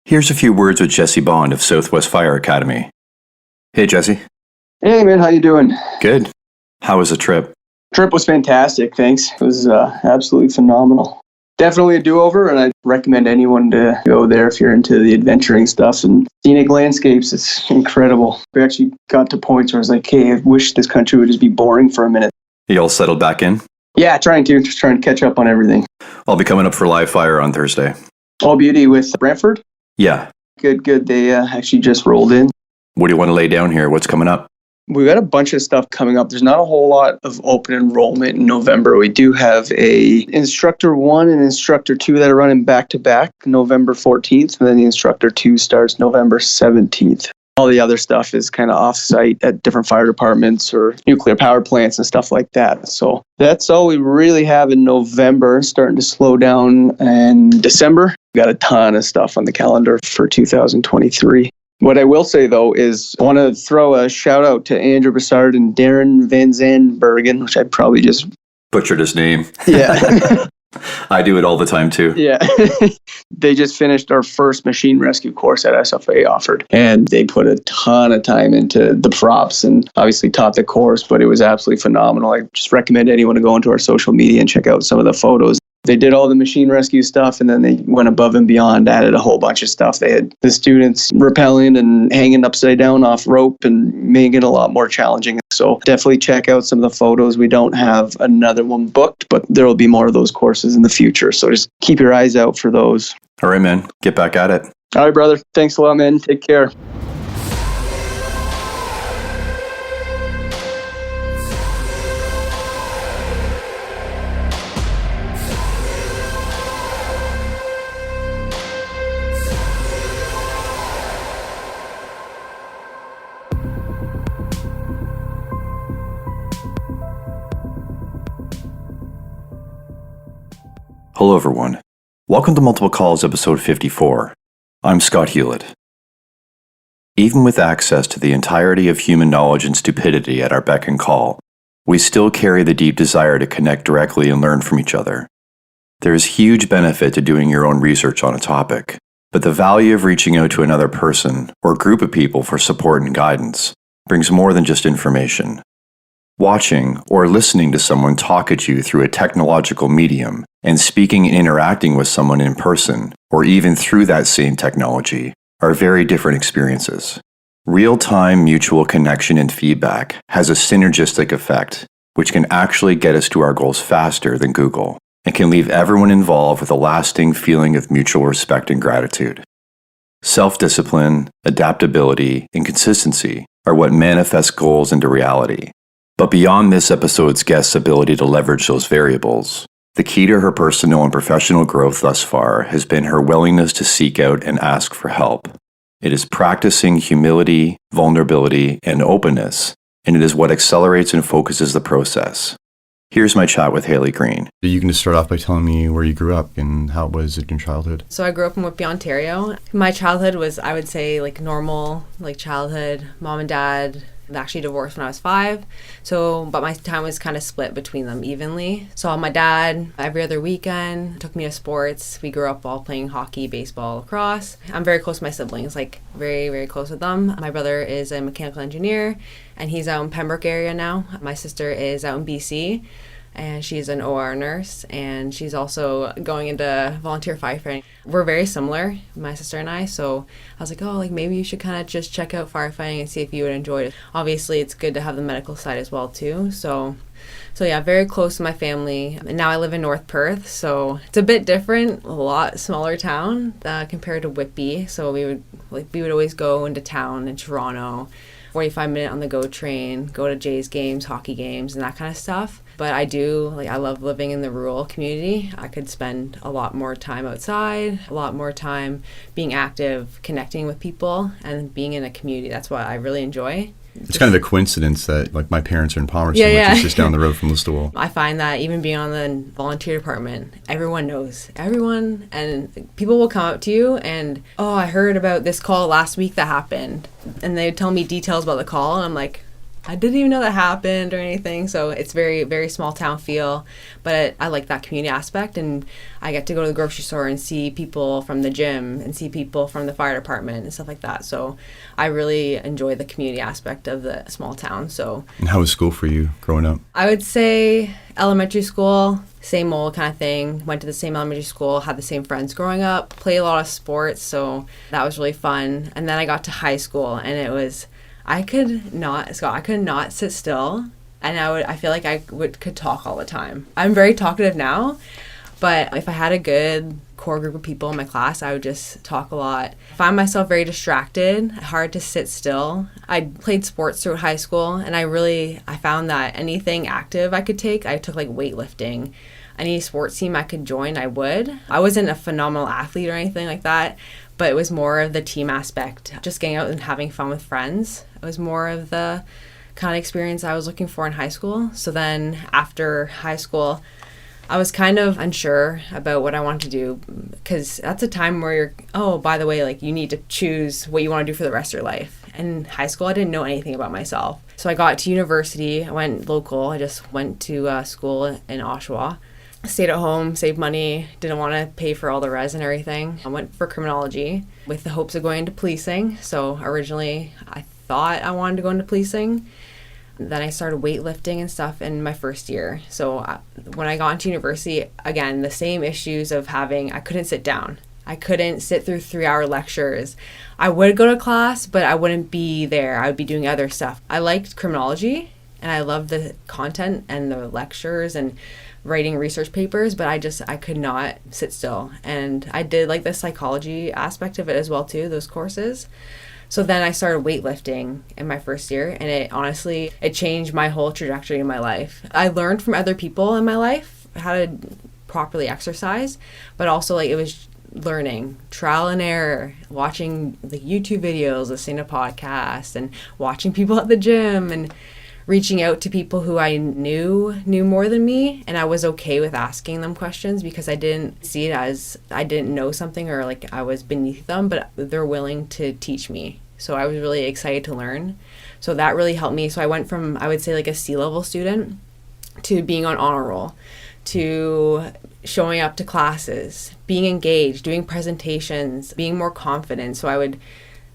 Here's a few words with Jesse Bond of Southwest Fire Academy. Hey, Jesse. Hey, man, how you doing? Good. How was the trip? Trip was fantastic, thanks. It was absolutely phenomenal. Definitely a do-over, and I'd recommend anyone to go there if you're into the adventuring stuff and scenic landscapes. It's incredible. We actually got to points where I was like, hey, I wish this country would just be boring for a minute. You all settled back in? Yeah, just trying to catch up on everything. I'll be coming up for live fire on Thursday. All beauty with Brantford? Yeah. Good. They actually just rolled in. What do you want to lay down here? What's coming up? We've got a bunch of stuff coming up. There's not a whole lot of open enrollment in November. We do have a Instructor 1 and Instructor 2 that are running back-to-back November 14th, and then the Instructor 2 starts November 17th. All the other stuff is kind of off-site at different fire departments or nuclear power plants and stuff like that. So that's all we really have in November, starting to slow down in December. We've got a ton of stuff on the calendar for 2023. What I will say, though, is I want to throw a shout-out to Andrew Broussard and Darren Van Zanbergen, which I probably just butchered his name. Yeah. I do it all the time, too. Yeah. They just finished our first machine rescue course that SFA offered, and they put a ton of time into the props and obviously taught the course, but it was absolutely phenomenal. I just recommend anyone to go into our social media and check out some of the photos. They did all the machine rescue stuff, and then they went above and beyond, added a whole bunch of stuff. They had the students rappelling and hanging upside down off rope and making it a lot more challenging. So definitely check out some of the photos. We don't have another one booked, but there will be more of those courses in the future. So just keep your eyes out for those. All right, man. Get back at it. All right, brother. Thanks a lot, man. Take care. Hello, everyone. Welcome to Multiple Calls, episode 54. I'm Scott Hewlett. Even with access to the entirety of human knowledge and stupidity at our beck and call, we still carry the deep desire to connect directly and learn from each other. There is huge benefit to doing your own research on a topic, but the value of reaching out to another person or group of people for support and guidance brings more than just information. Watching or listening to someone talk at you through a technological medium and speaking and interacting with someone in person or even through that same technology are very different experiences. Real-time mutual connection and feedback has a synergistic effect, which can actually get us to our goals faster than Google and can leave everyone involved with a lasting feeling of mutual respect and gratitude. Self-discipline, adaptability, and consistency are what manifest goals into reality. But beyond this episode's guest's ability to leverage those variables, the key to her personal and professional growth thus far has been her willingness to seek out and ask for help. It is practicing humility, vulnerability, and openness, and it is what accelerates and focuses the process. Here's my chat with Hailey Green. You can just start off by telling me where you grew up and how was it in childhood? So I grew up in Whitby, Ontario. My childhood was, I would say, like normal, like childhood. Mom and dad actually divorced when I was 5, but my time was kind of split between them evenly. So my dad, every other weekend, took me to sports. We grew up all playing hockey, baseball, lacrosse. I'm very close to my siblings, like very, very close with them. My brother is a mechanical engineer, and he's out in Pembroke area now. My sister is out in BC, and she's an OR nurse, and she's also going into volunteer firefighting. We're very similar, my sister and I, so I was like, maybe you should kind of just check out firefighting and see if you would enjoy it. Obviously, it's good to have the medical side as well, too, so yeah, very close to my family. And now I live in North Perth, so it's a bit different, a lot smaller town compared to Whitby, so we would always go into town in Toronto, 45-minute on the GO train, go to Jays games, hockey games, and that kind of stuff. But I love living in the rural community. I could spend a lot more time outside, a lot more time being active, connecting with people, and being in a community. That's what I really enjoy. It's kind of a coincidence that like my parents are in Palmerston, which is just down the road from Listowel. I find that even being on the volunteer department, everyone knows everyone, and people will come up to you and, I heard about this call last week that happened, and they would tell me details about the call, and I'm like, I didn't even know that happened or anything. So it's very, very small town feel. But I like that community aspect. And I get to go to the grocery store and see people from the gym and see people from the fire department and stuff like that. So I really enjoy the community aspect of the small town. So, And how was school for you growing up? I would say elementary school, same old kind of thing. Went to the same elementary school, had the same friends growing up, played a lot of sports, so that was really fun. And then I got to high school, and it was, I could not sit still, and I feel like could talk all the time. I'm very talkative now, but if I had a good core group of people in my class, I would just talk a lot. I find myself very distracted, hard to sit still. I played sports throughout high school, and I found that anything active I could take, I took like weightlifting. Any sports team I could join, I would. I wasn't a phenomenal athlete or anything like that, but it was more of the team aspect, just getting out and having fun with friends. It was more of the kind of experience I was looking for in high school. So then after high school, I was kind of unsure about what I wanted to do, because that's a time where you're, oh, by the way, like you need to choose what you want to do for the rest of your life. And in high school, I didn't know anything about myself. So I got to university, I went local, I just went to school in Oshawa. Stayed at home, saved money, didn't want to pay for all the res and everything. I went for criminology with the hopes of going into policing. So originally I thought I wanted to go into policing. Then I started weightlifting and stuff in my first year. So when I got into university, again, the same issues of I couldn't sit down. I couldn't sit through 3-hour lectures. I would go to class, but I wouldn't be there. I would be doing other stuff. I liked criminology, and I loved the content and the lectures and writing research papers, but I could not sit still. And I did like the psychology aspect of it as well too, those courses. So then I started weightlifting in my first year, and it changed my whole trajectory in my life. I learned from other people in my life how to properly exercise, but also like it was learning, trial and error, watching the YouTube videos, listening to podcasts, and watching people at the gym, and reaching out to people who I knew more than me, and I was okay with asking them questions because I didn't see it as I didn't know something or like I was beneath them, but they're willing to teach me. So I was really excited to learn. So that really helped me. So I went from, I would say, like a C-level student to being on honor roll, to showing up to classes, being engaged, doing presentations, being more confident. So I would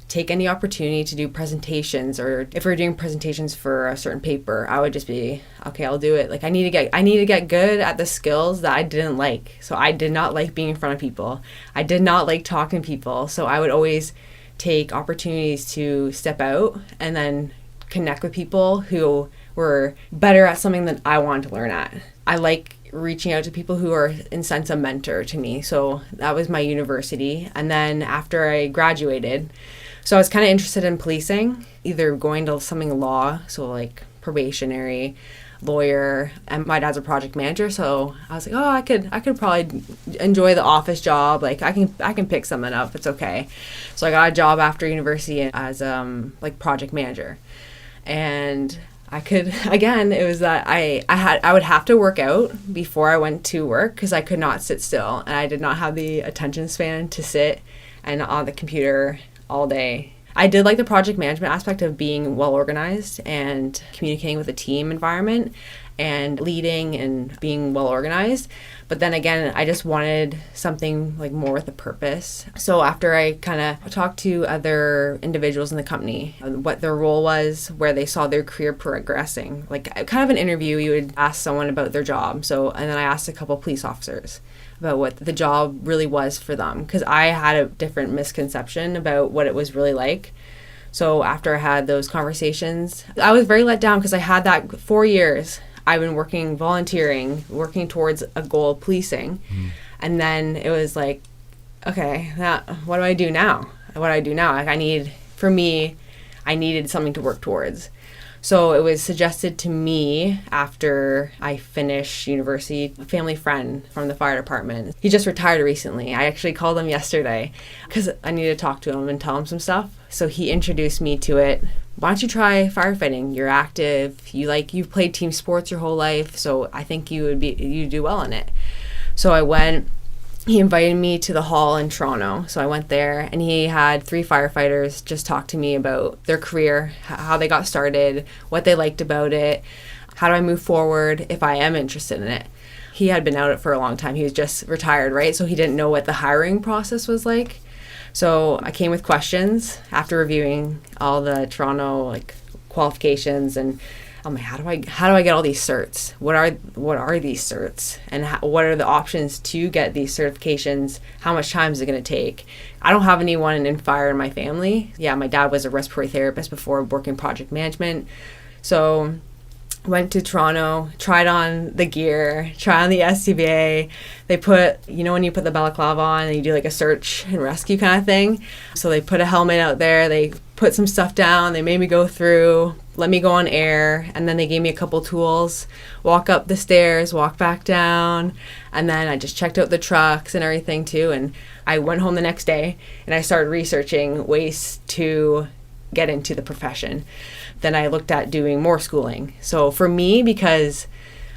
take any opportunity to do presentations, or if we're doing presentations for a certain paper, I would just be, okay, I'll do it. Like I need to get good at the skills that I didn't like. So I did not like being in front of people. I did not like talking to people. So I would always take opportunities to step out and then connect with people who were better at something that I wanted to learn at. I like reaching out to people who are in sense a mentor to me. So that was my university. And then after I graduated, so I was kind of interested in policing, either going to something law, so like probationary, lawyer, and my dad's a project manager, so I was like, oh, I could probably enjoy the office job. Like I can pick something up. It's okay. So I got a job after university as like project manager, and I could, again, it was that I would have to work out before I went to work because I could not sit still, and I did not have the attention span to sit and on the computer all day. I did like the project management aspect of being well organized and communicating with a team environment and leading and being well organized. But then again, I just wanted something like more with a purpose. So after I kind of talked to other individuals in the company, what their role was, where they saw their career progressing, like kind of an interview, you would ask someone about their job. And then I asked a couple police officers about what the job really was for them, because I had a different misconception about what it was really like. So after I had those conversations, I was very let down because I had that 4 years. I've been working, volunteering, working towards a goal of policing. And then it was like, okay, now, what do I do now? Like I needed something to work towards. So it was suggested to me after I finished university, a family friend from the fire department. He just retired recently. I actually called him yesterday because I needed to talk to him and tell him some stuff. So he introduced me to it. Why don't you try firefighting? You're active. You've played team sports your whole life. So I think you do well in it. So I went, he invited me to the hall in Toronto. So I went there, and he had 3 firefighters just talk to me about their career, how they got started, what they liked about it, how do I move forward if I am interested in it. He had been out for a long time. He was just retired, right? So he didn't know what the hiring process was like. So I came with questions after reviewing all the Toronto like qualifications, and I'm like, how do I get all these certs? What are these certs? And what are the options to get these certifications? How much time is it going to take? I don't have anyone in fire in my family. Yeah, my dad was a respiratory therapist before working project management. So went to Toronto, tried on the gear, tried on the SCBA. They put, when you put the balaclava on and you do like a search and rescue kind of thing. So they put a helmet out there, they put some stuff down, they made me go through, let me go on air, and then they gave me a couple tools, walk up the stairs, walk back down, and then I just checked out the trucks and everything too. And I went home the next day and I started researching ways to get into the profession. Then I looked at doing more schooling. So for me, because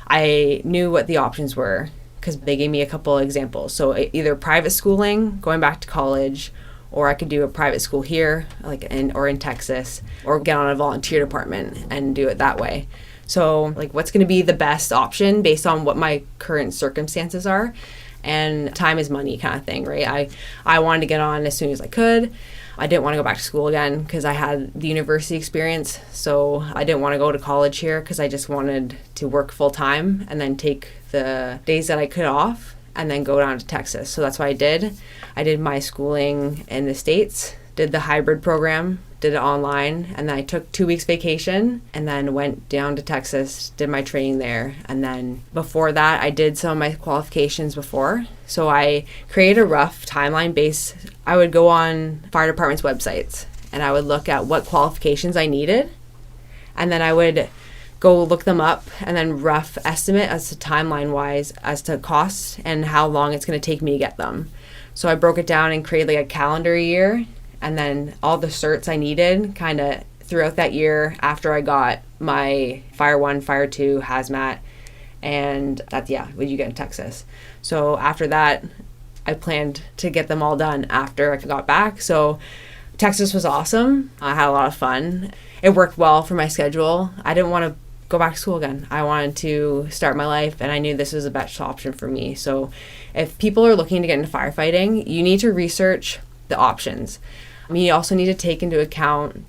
I knew what the options were, because they gave me a couple examples. So either private schooling, going back to college, or I could do a private school here, or in Texas, or get on a volunteer department and do it that way. So what's going to be the best option based on what my current circumstances are, and time is money kind of thing, right? I wanted to get on as soon as I could. I didn't want to go back to school again because I had the university experience. So I didn't want to go to college here because I just wanted to work full time and then take the days that I could off and then go down to Texas. So that's what I did. I did my schooling in the States, did the hybrid program, did it online, and then I took 2 weeks vacation and then went down to Texas, did my training there. And then before that, I did some of my qualifications before. So I created a rough timeline base. I would go on fire departments' websites and I would look at what qualifications I needed. And then I would go look them up and then rough estimate as to timeline-wise as to cost and how long it's going to take me to get them. So I broke it down and created a calendar year, and then all the certs I needed kind of throughout that year after I got my Fire 1, Fire 2, Hazmat, and that's, what you get in Texas. So after that, I planned to get them all done after I got back. So Texas was awesome. I had a lot of fun. It worked well for my schedule. I didn't want to go back to school again. I wanted to start my life, and I knew this was the best option for me. So if people are looking to get into firefighting, you need to research the options. You also need to take into account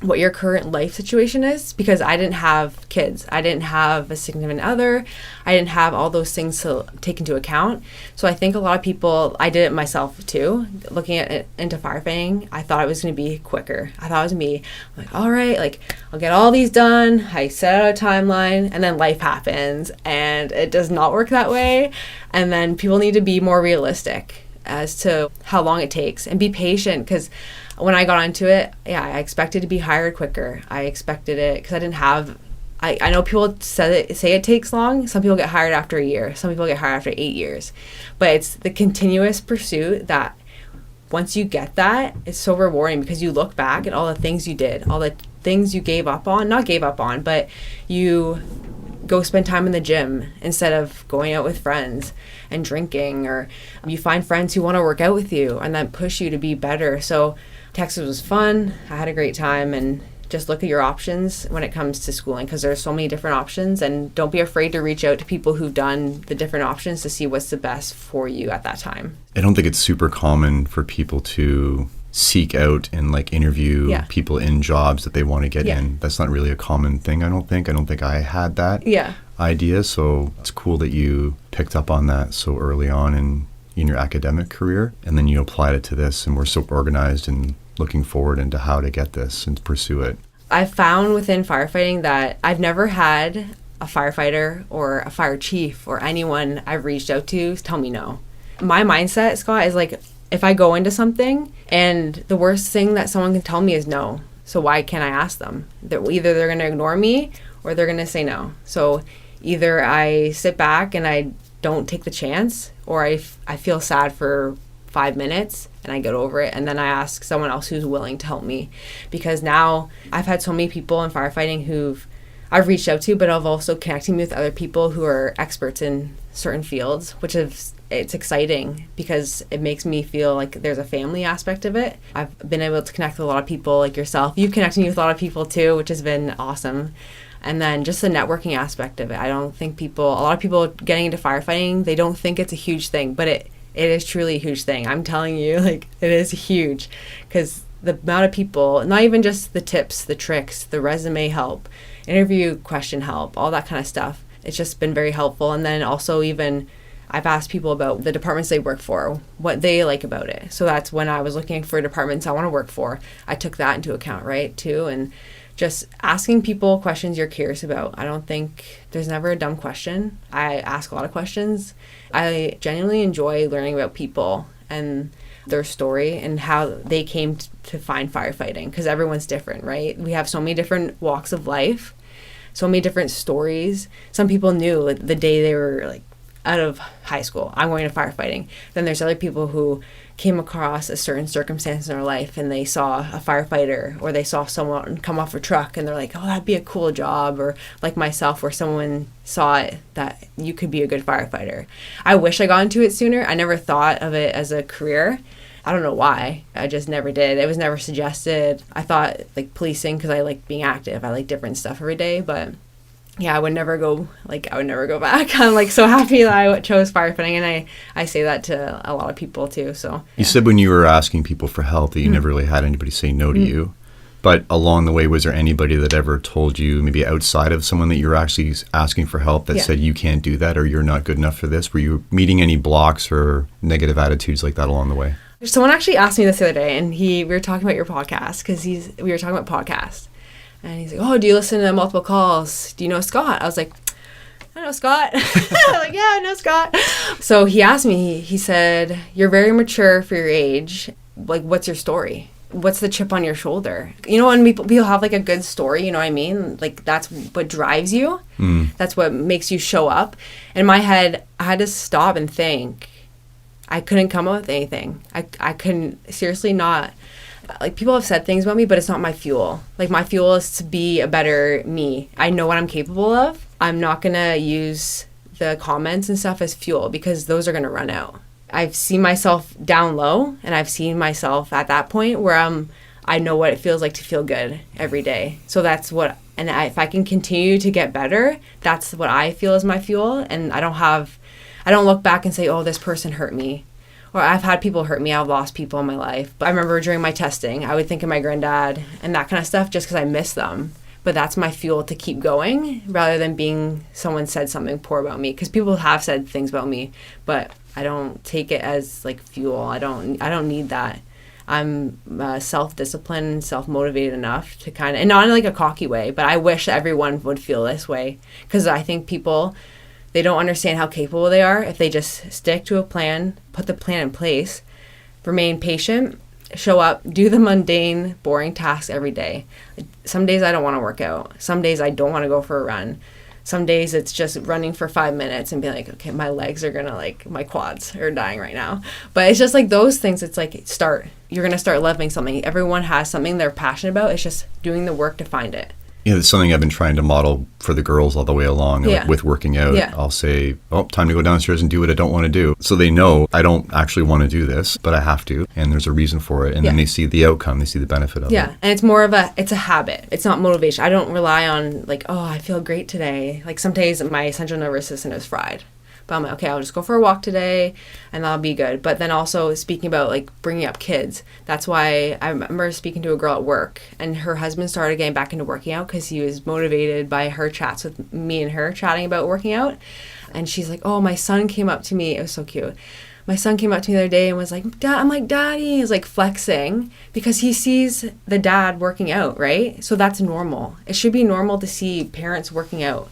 what your current life situation is, because I didn't have kids. I didn't have a significant other. I didn't have all those things to take into account. So I think a lot of people, I did it myself too, looking at it into firefighting, I thought it was going to be quicker. I thought it was going to be all right, I'll get all these done. I set out a timeline, and then life happens, and it does not work that way. And then people need to be more realistic as to how long it takes and be patient, because when I got into it, I expected to be hired quicker. I expected it because I didn't have, I know people say it takes long. Some people get hired after a year. Some people get hired after 8 years. But it's the continuous pursuit that once you get that, it's so rewarding, because you look back at all the things you did, all the things you not gave up on, but you go spend time in the gym instead of going out with friends and drinking, or you find friends who want to work out with you and then push you to be better. So Texas was fun. I had a great time, and just look at your options when it comes to schooling, because there's so many different options, and don't be afraid to reach out to people who've done the different options to see what's the best for you at that time. I don't think it's super common for people to seek out and interview people in jobs that they want to get in. That's not really a common thing, I don't think. I don't think I had that idea. So it's cool that you picked up on that so early on in your academic career, and then you applied it to this, and we're so organized and looking forward into how to get this and pursue it. I've found within firefighting that I've never had a firefighter or a fire chief or anyone I've reached out to tell me no. My mindset, Scott, is if I go into something and the worst thing that someone can tell me is no, so why can't I ask them? Either they're going to ignore me or they're going to say no. So either I sit back and I don't take the chance, or I feel sad for 5 minutes and I get over it, and then I ask someone else who's willing to help me. Because now I've had so many people in firefighting who've I've reached out to, but I've also connected me with other people who are experts in certain fields, which is it's exciting because it makes me feel like there's a family aspect of it. I've been able to connect with a lot of people like yourself. You've connected me with a lot of people too, which has been awesome. And then just the networking aspect of it. I don't think a lot of people getting into firefighting, they don't think it's a huge thing, but it is truly a huge thing. I'm telling you, like, it is huge, because the amount of people, not even just the tips, the tricks, the resume help, interview question help, all that kind of stuff. It's just been very helpful. And then also even I've asked people about the departments they work for, what they like about it. So that's when I was looking for departments I want to work for. I took that into account, right, too. And just asking people questions you're curious about. I don't think there's never a dumb question. I ask a lot of questions. I genuinely enjoy learning about people and their story and how they came to find firefighting, because everyone's different, right? We have so many different walks of life, so many different stories. Some people knew like, the day they were like out of high school, I'm going to firefighting. Then there's other people who came across a certain circumstance in their life and they saw a firefighter, or they saw someone come off a truck and they're like, oh, that'd be a cool job. Or like myself, where someone saw it that you could be a good firefighter. I wish I got into it sooner. I never thought of it as a career. I don't know why. I just never did. It was never suggested. I thought like policing, because I like being active. I like different stuff every day, but yeah, I would never go back. I'm like so happy that I chose firefighting, and I say that to a lot of people too. So you said when you were asking people for help that you never really had anybody say no to you. But along the way, was there anybody that ever told you, maybe outside of someone that you were actually asking for help, that said you can't do that or you're not good enough for this? Were you meeting any blocks or negative attitudes like that along the way? Someone actually asked me this the other day, and we were talking about your podcast, because we were talking about podcasts. And he's like, oh, do you listen to Multiple Calls? Do you know Scott? I was like, I know Scott. I'm like, yeah, I know Scott. So he asked me, he said, you're very mature for your age. Like, what's your story? What's the chip on your shoulder? You know, when people have like a good story, you know what I mean? Like, that's what drives you. That's what makes you show up. In my head, I had to stop and think. I couldn't come up with anything. I couldn't, seriously not. Like, people have said things about me, but it's not my fuel. Like, my fuel is to be a better me. I know what I'm capable of. I'm not going to use the comments and stuff as fuel, because those are going to run out. I've seen myself down low, and I've seen myself at that point where I know what it feels like to feel good every day. So that's what, and if I can continue to get better, that's what I feel is my fuel. And I don't look back and say, oh, this person hurt me. Or I've had people hurt me. I've lost people in my life. But I remember during my testing, I would think of my granddad and that kind of stuff just because I miss them. But that's my fuel to keep going, rather than being someone said something poor about me. Because people have said things about me, but I don't take it as like fuel. I don't need that. I'm self-disciplined, self-motivated enough to kind of, and not in like a cocky way, but I wish everyone would feel this way. Because I think people, they don't understand how capable they are if they just stick to a plan, put the plan in place, remain patient, show up, do the mundane, boring tasks every day. Some days I don't want to work out. Some days I don't want to go for a run. Some days it's just running for 5 minutes and be like, okay, my legs are going to like, my quads are dying right now. But it's just like those things. It's like, you're going to start loving something. Everyone has something they're passionate about. It's just doing the work to find it. Yeah, it's something I've been trying to model for the girls all the way along. Like with working out, I'll say, oh, time to go downstairs and do what I don't want to do. So they know I don't actually want to do this, but I have to. And there's a reason for it. And then they see the outcome. They see the benefit of it. Yeah, and it's more of it's a habit. It's not motivation. I don't rely on like, oh, I feel great today. Like some days my central nervous system is fried. But I'm like, okay, I'll just go for a walk today and that'll be good. But then also speaking about like bringing up kids, that's why I remember speaking to a girl at work, and her husband started getting back into working out because he was motivated by her chats with me and her chatting about working out. And she's like, oh, my son came up to me. It was so cute. My son came up to me the other day and was like, I'm like, Daddy. He's like flexing because he sees the dad working out, right? So that's normal. It should be normal to see parents working out.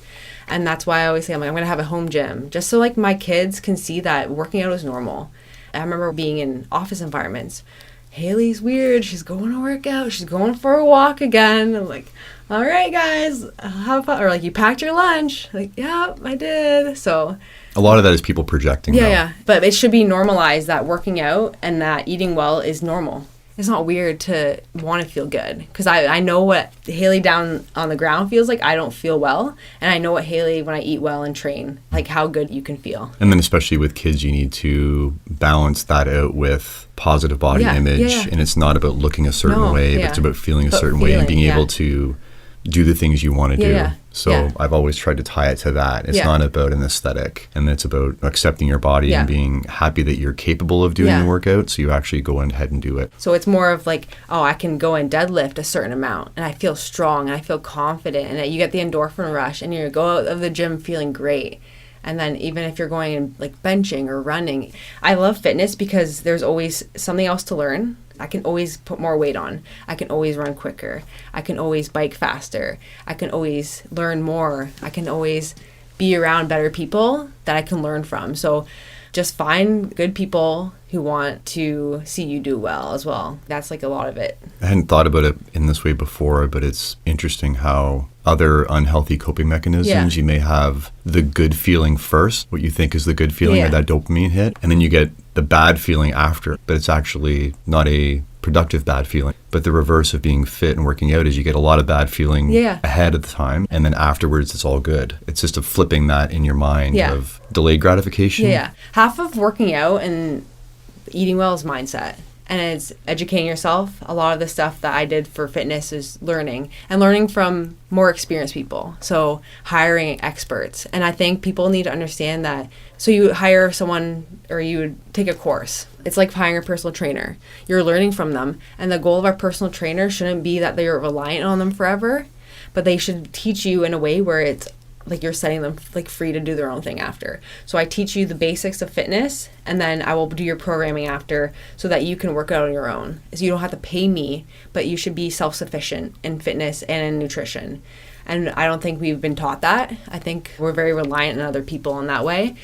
And that's why I always say, I'm going to have a home gym just so like my kids can see that working out is normal. I remember being in office environments. Hailey's weird. She's going to work out. She's going for a walk again. I'm like, all right, guys, have fun. Or like, you packed your lunch. Like, yeah, I did. So a lot of that is people projecting. Yeah. But it should be normalized that working out and that eating well is normal. it's not weird to want to feel good, because I know what Hailey down on the ground feels like. I don't feel well, and I know what Hailey when I eat well and train, like how good you can feel. And then especially with kids, you need to balance that out with positive body image, and it's not about looking a certain way, but it's about feeling a certain way and being able to do the things you want to do. So I've always tried to tie it to that. It's not about an aesthetic, and it's about accepting your body and being happy that you're capable of doing the workout, so you actually go ahead and do it. So it's more of like, oh, I can go and deadlift a certain amount and I feel strong and I feel confident, and that you get the endorphin rush and you go out of the gym feeling great. And then even if you're going and like benching or running, I love fitness because there's always something else to learn. I can always put more weight on. I can always run quicker. I can always bike faster. I can always learn more. I can always be around better people that I can learn from. So just find good people who want to see you do well as well. That's like a lot of it. I hadn't thought about it in this way before, but it's interesting how other unhealthy coping mechanisms, you may have the good feeling first, what you think is the good feeling or that dopamine hit, and then you get the bad feeling after, but it's actually not a productive bad feeling. But the reverse of being fit and working out is you get a lot of bad feeling ahead of the time, and then afterwards it's all good. It's just a flipping that in your mind of delayed gratification. Half of working out and eating well is mindset, and it's educating yourself. A lot of the stuff that I did for fitness is learning from more experienced people, so hiring experts. And I think people need to understand that. So you hire someone, or you would take a course. It's like hiring a personal trainer. You're learning from them, and the goal of our personal trainer shouldn't be that they're reliant on them forever, but they should teach you in a way where it's like you're setting them like free to do their own thing after. So I teach you the basics of fitness, and then I will do your programming after, so that you can work out on your own. So you don't have to pay me, but you should be self-sufficient in fitness and in nutrition. And I don't think we've been taught that. I think we're very reliant on other people in that way.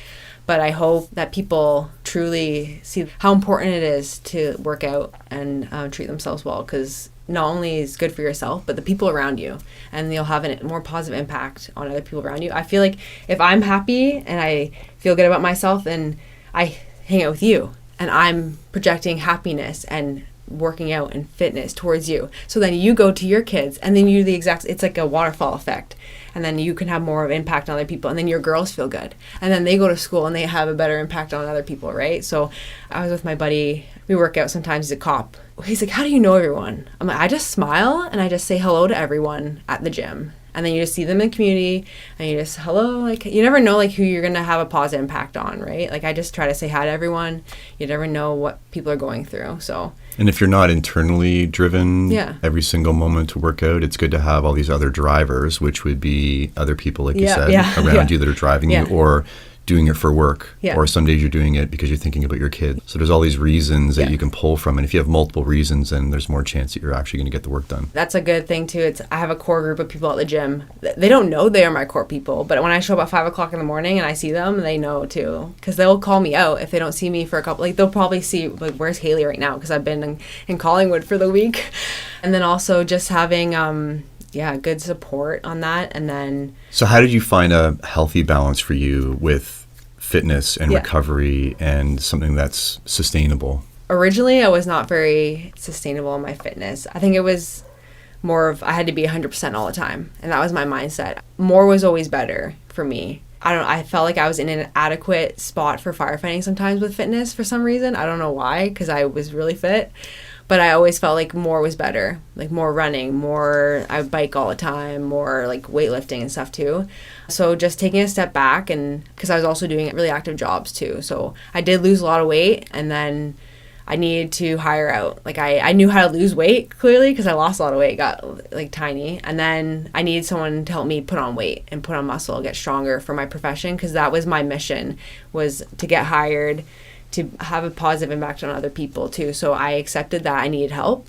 But I hope that people truly see how important it is to work out and treat themselves well, because not only is good for yourself, but the people around you, and you'll have a more positive impact on other people around you. I feel like if I'm happy and I feel good about myself, then I hang out with you, and I'm projecting happiness and working out and fitness towards you. So then you go to your kids, and then you do the exact, it's like a waterfall effect. And then you can have more of an impact on other people, and then your girls feel good. And then they go to school and they have a better impact on other people, right? So I was with my buddy, we work out sometimes, he's a cop. He's like, how do you know everyone? I'm like, I just smile and I just say hello to everyone at the gym. And then you just see them in the community and you just, hello, like you never know like who you're going to have a positive impact on, right? Like I just try to say hi to everyone. You never know what people are going through, so. And if you're not internally driven every single moment to work out, it's good to have all these other drivers, which would be other people, like you said, around you that are driving you, or doing it for work, or some days you're doing it because you're thinking about your kids. So there's all these reasons that you can pull from, and if you have multiple reasons, then there's more chance that you're actually going to get the work done. That's a good thing too. I have a core group of people at the gym. They don't know they are my core people, but when I show up at 5 o'clock in the morning and I see them, they know too, because they'll call me out if they don't see me for a couple. Like they'll probably see like, where's Hailey right now, because I've been in Collingwood for the week. And then also just having good support on that. And then so how did you find a healthy balance for you with fitness and recovery and something that's sustainable? Originally, I was not very sustainable in my fitness. I think it was more of I had to be 100% all the time, and that was my mindset. More was always better for me. I felt like I was in an adequate spot for firefighting sometimes with fitness for some reason. I don't know why, because I was really fit. But I always felt like more was better, like more running, more, I bike all the time, more like weightlifting and stuff too. So just taking a step back, and because I was also doing really active jobs too. So I did lose a lot of weight, and then I needed to hire out. Like I knew how to lose weight clearly because I lost a lot of weight, got like tiny. And then I needed someone to help me put on weight and put on muscle, get stronger for my profession, because that was my mission, was to get hired, to have a positive impact on other people too. So I accepted that I needed help.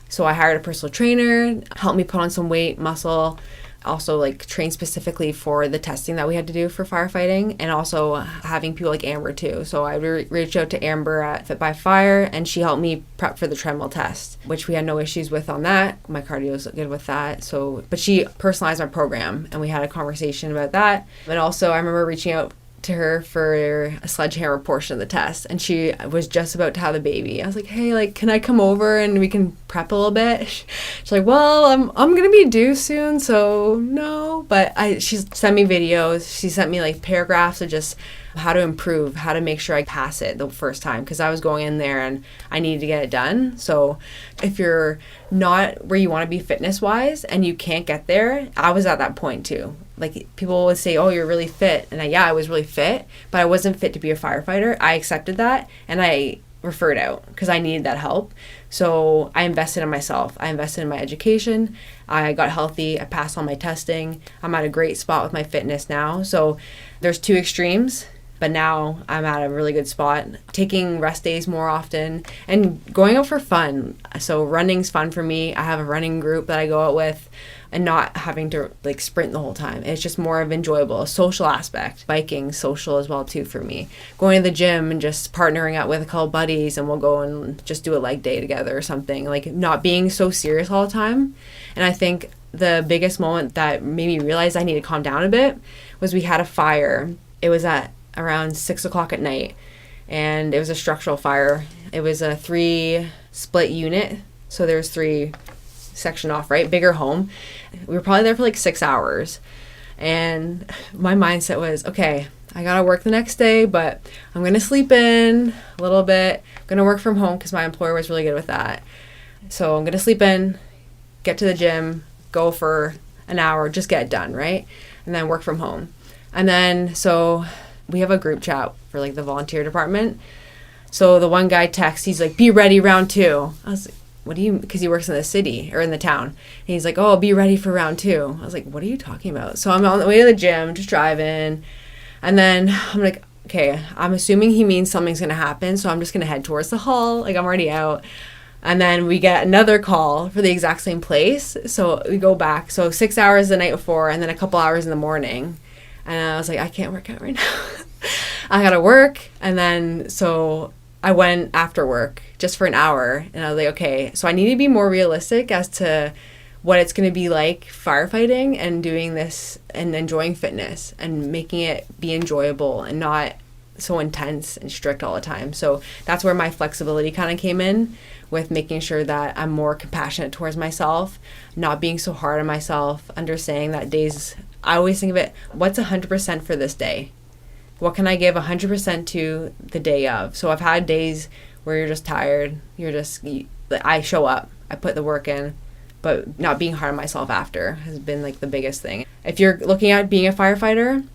So I hired a personal trainer, helped me put on some weight, muscle, also like train specifically for the testing that we had to do for firefighting, and also having people like Amber too. So I reached out to Amber at Fit by Fire, and she helped me prep for the treadmill test, which we had no issues with on that. My cardio was good with that. So, but she personalized my program, and we had a conversation about that. But also I remember reaching out to her for a sledgehammer portion of the test, and she was just about to have the baby. I was like, hey, like, can I come over and we can prep a little bit? She's like, well, I'm gonna be due soon, so no. But she sent me videos. She sent me like paragraphs of just how to improve, how to make sure I pass it the first time, because I was going in there and I needed to get it done. So if you're not where you want to be fitness wise and you can't get there, I was at that point too. Like, people would say, oh, you're really fit. And I was really fit, but I wasn't fit to be a firefighter. I accepted that and I referred out because I needed that help. So I invested in myself. I invested in my education. I got healthy. I passed all my testing. I'm at a great spot with my fitness now. So there's two extremes, but now I'm at a really good spot, taking rest days more often and going out for fun. So running's fun for me. I have a running group that I go out with, and not having to like sprint the whole time. It's just more of enjoyable, a social aspect. Biking, social as well too for me. Going to the gym and just partnering up with a couple buddies and we'll go and just do a leg day together or something. Like, not being so serious all the time. And I think the biggest moment that made me realize I need to calm down a bit was we had a fire. It was at around 6:00 at night, and it was a structural fire. It was a 3 split unit, so there's 3 section off, right? Bigger home. We were probably there for like 6 hours, and my mindset was, okay, I gotta work the next day, but I'm gonna sleep in a little bit. I'm gonna work from home because my employer was really good with that. So I'm gonna sleep in, get to the gym, go for an hour, just get it done, right? And then work from home. And then, so we have a group chat for like the volunteer department. So the one guy texts, he's like, be ready, round 2. I was like, what do you, because he works in the city or in the town. And he's like, oh, be ready for round 2. I was like, what are you talking about? So I'm on the way to the gym, just driving. And then I'm like, okay, I'm assuming he means something's going to happen. So I'm just going to head towards the hall. Like, I'm already out. And then we get another call for the exact same place. So we go back. So 6 hours the night before and then a couple hours in the morning. And I was like, I can't work out right now. I got to work. And then so I went after work just for an hour, and I was like, okay, so I need to be more realistic as to what it's going to be like firefighting and doing this and enjoying fitness and making it be enjoyable and not so intense and strict all the time. So that's where my flexibility kind of came in, with making sure that I'm more compassionate towards myself, not being so hard on myself, understanding that days, I always think of it, what's 100% for this day? What can I give 100% to the day of? So I've had days where you're just tired, I show up, I put the work in, but not being hard on myself after has been like the biggest thing. If you're looking at being a firefighter,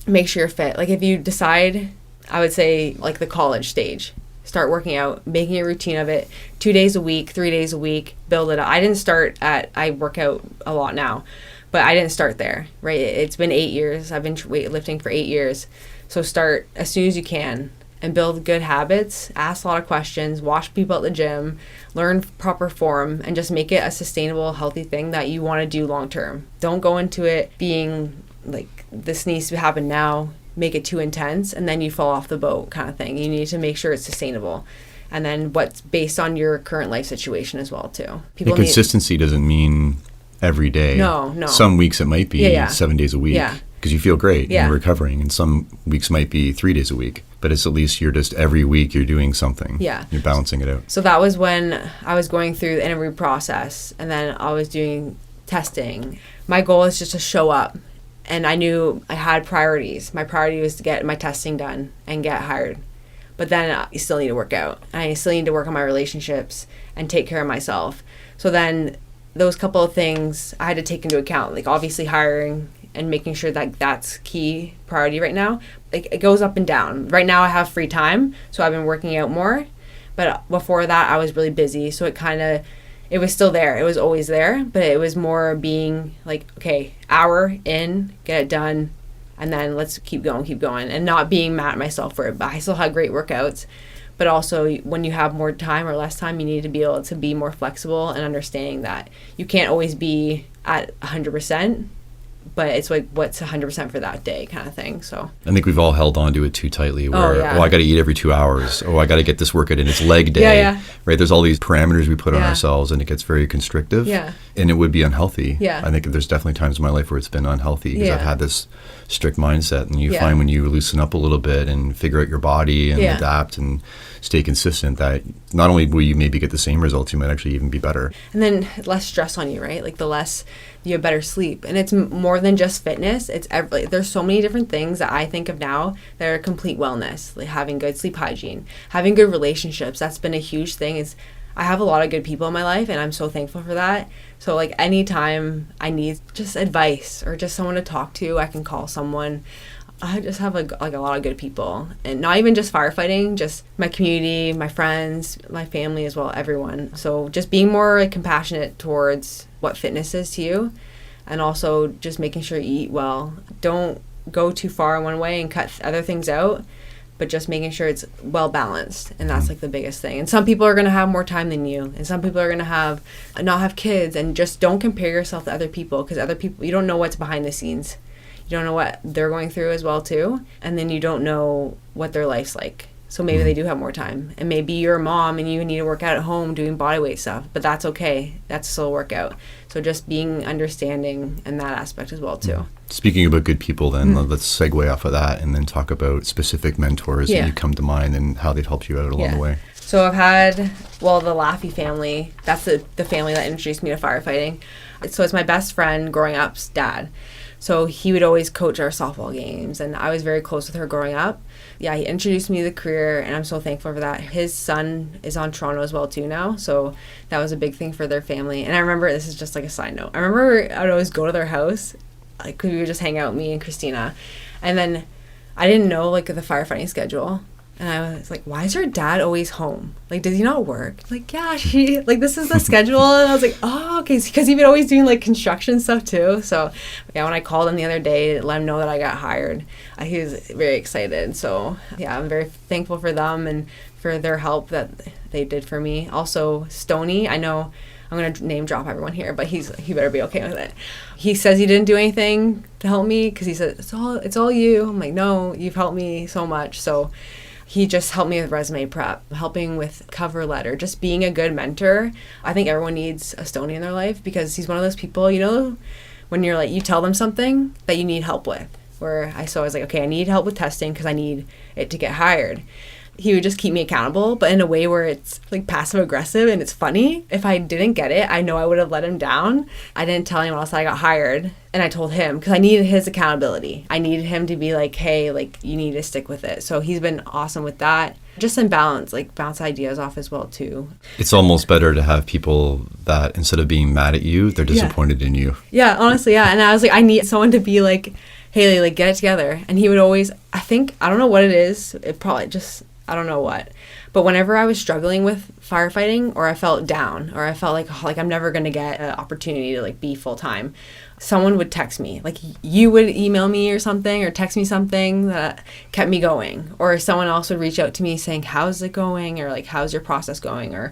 make sure you're fit. Like, if you decide, I would say like the college stage, start working out, making a routine of it, 2 days a week, 3 days a week, build it up. I work out a lot now, but I didn't start there, right? It's been 8 years. I've been weightlifting for 8 years. So start as soon as you can and build good habits, ask a lot of questions, watch people at the gym, learn proper form, and just make it a sustainable, healthy thing that you want to do long term. Don't go into it being like, this needs to happen now, make it too intense, and then you fall off the boat kind of thing. You need to make sure it's sustainable. And then what's based on your current life situation as well too. Consistency doesn't mean every day. No. Some weeks it might be 7 days a week. Yeah. Because you feel great and you're recovering, and some weeks might be 3 days a week, but it's at least you're just every week you're doing something. Yeah. You're balancing it out. So that was when I was going through the interview process, and then I was doing testing. My goal is just to show up, and I knew I had priorities. My priority was to get my testing done and get hired. But then you still need to work out. And I still need to work on my relationships and take care of myself. So then those couple of things I had to take into account, like obviously hiring and making sure that that's key priority right now. It goes up and down. Right now I have free time, so I've been working out more. But before that, I was really busy, so it was still there. It was always there, but it was more being like, okay, hour in, get it done, and then let's keep going, and not being mad at myself for it. But I still had great workouts. But also, when you have more time or less time, you need to be able to be more flexible and understanding that you can't always be at 100%. but it's like what's 100% for that day kind of thing. So I think we've all held on to it too tightly where, I got to eat every 2 hours. I got to get this workout in. It's leg day, right? There's all these parameters we put on ourselves, and it gets very constrictive, and it would be unhealthy. I think there's definitely times in my life where it's been unhealthy because I've had this strict mindset, and you find when you loosen up a little bit and figure out your body and adapt and stay consistent, that not only will you maybe get the same results, you might actually even be better. And then less stress on you, right? Like the less you have better sleep. And it's more than just fitness. It's there's so many different things that I think of now that are complete wellness, like having good sleep hygiene, having good relationships. That's been a huge thing. Is I have a lot of good people in my life, and I'm so thankful for that. So like anytime I need just advice or just someone to talk to, I can call someone. I just have like a lot of good people, and not even just firefighting, just my community, my friends, my family as well, everyone. So just being more like compassionate towards what fitness is to you, and also just making sure you eat well. Don't go too far in one way and cut other things out, but just making sure it's well balanced, and that's like the biggest thing. And some people are going to have more time than you, and some people are going to not have kids, and just don't compare yourself to other people, because other people, you don't know what's behind the scenes. You don't know what they're going through as well too, and then you don't know what their life's like. So maybe they do have more time, and maybe you're a mom and you need to work out at home doing body weight stuff, but that's okay. That's still a workout. So just being understanding in that aspect as well too. Speaking about good people, then let's segue off of that and then talk about specific mentors that you come to mind and how they've helped you out along the way. So I've had, the Laffey family. That's the family that introduced me to firefighting. So it's my best friend growing up's dad. So he would always coach our softball games, and I was very close with her growing up. Yeah, he introduced me to the career, and I'm so thankful for that. His son is on Toronto as well too now, so that was a big thing for their family. And I remember, this is just like a side note, I remember I would always go to their house, like we would just hang out, me and Christina, and then I didn't know like the firefighting schedule. And I was like, why is your dad always home? Like, does he not work? Like, yeah, this is the schedule. And I was like, oh, okay. Because he would always doing like construction stuff too. So yeah, when I called him the other day to let him know that I got hired, he was very excited. So yeah, I'm very thankful for them and for their help that they did for me. Also, Stoney, I know I'm going to name drop everyone here, but he better be okay with it. He says he didn't do anything to help me because he said, it's all you. I'm like, no, you've helped me so much. So he just helped me with resume prep, helping with cover letter, just being a good mentor. I think everyone needs a Stoney in their life because he's one of those people, when you're like, you tell them something that you need help with. Where I was like, okay, I need help with testing because I need it to get hired. He would just keep me accountable, but in a way where it's like passive aggressive and it's funny. If I didn't get it, I know I would have let him down. I didn't tell anyone else that I got hired, and I told him because I needed his accountability. I needed him to be like, hey, like you need to stick with it. So he's been awesome with that. Just in balance, like bounce ideas off as well too. It's almost better to have people that instead of being mad at you, they're disappointed in you. Yeah, honestly, yeah. And I was like, I need someone to be like, Hailey, like get it together. And he would always, I don't know what it is. It probably just, I don't know what. But whenever I was struggling with firefighting, or I felt down, or I felt like I'm never going to get an opportunity to like be full time, someone would text me. Like you would email me or something, or text me something that kept me going. Or someone else would reach out to me saying, how's it going? Or like, how's your process going? Or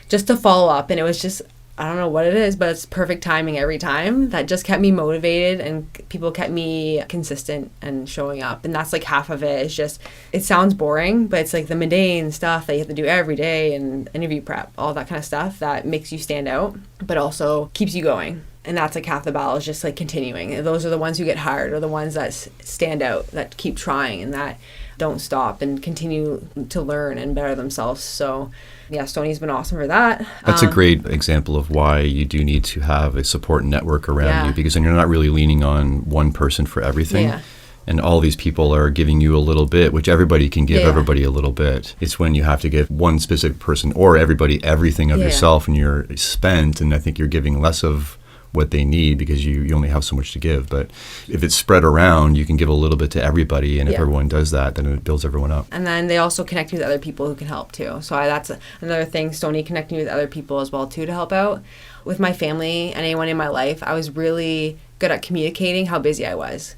just to follow up. And it was just, I don't know what it is, but it's perfect timing every time. That just kept me motivated, and people kept me consistent and showing up. And that's like half of it. Is just, it sounds boring, but it's like the mundane stuff that you have to do every day, and interview prep, all that kind of stuff that makes you stand out, but also keeps you going. And that's like half the battle, is just like continuing. And those are the ones who get hired, or the ones that stand out, that keep trying, and that don't stop and continue to learn and better themselves. So yeah, Stoney's been awesome for that. That's a great example of why you do need to have a support network around you, because then you're not really leaning on one person for everything. Yeah. And all these people are giving you a little bit, which everybody can give everybody a little bit. It's when you have to give one specific person or everybody everything of yourself, and you're spent, and I think you're giving less of what they need because you only have so much to give. But if it's spread around, you can give a little bit to everybody, and if everyone does that, then it builds everyone up. And then they also connect you with other people who can help too. So that's another thing, Stoney connecting me with other people as well too to help out. With my family and anyone in my life, I was really good at communicating how busy I was.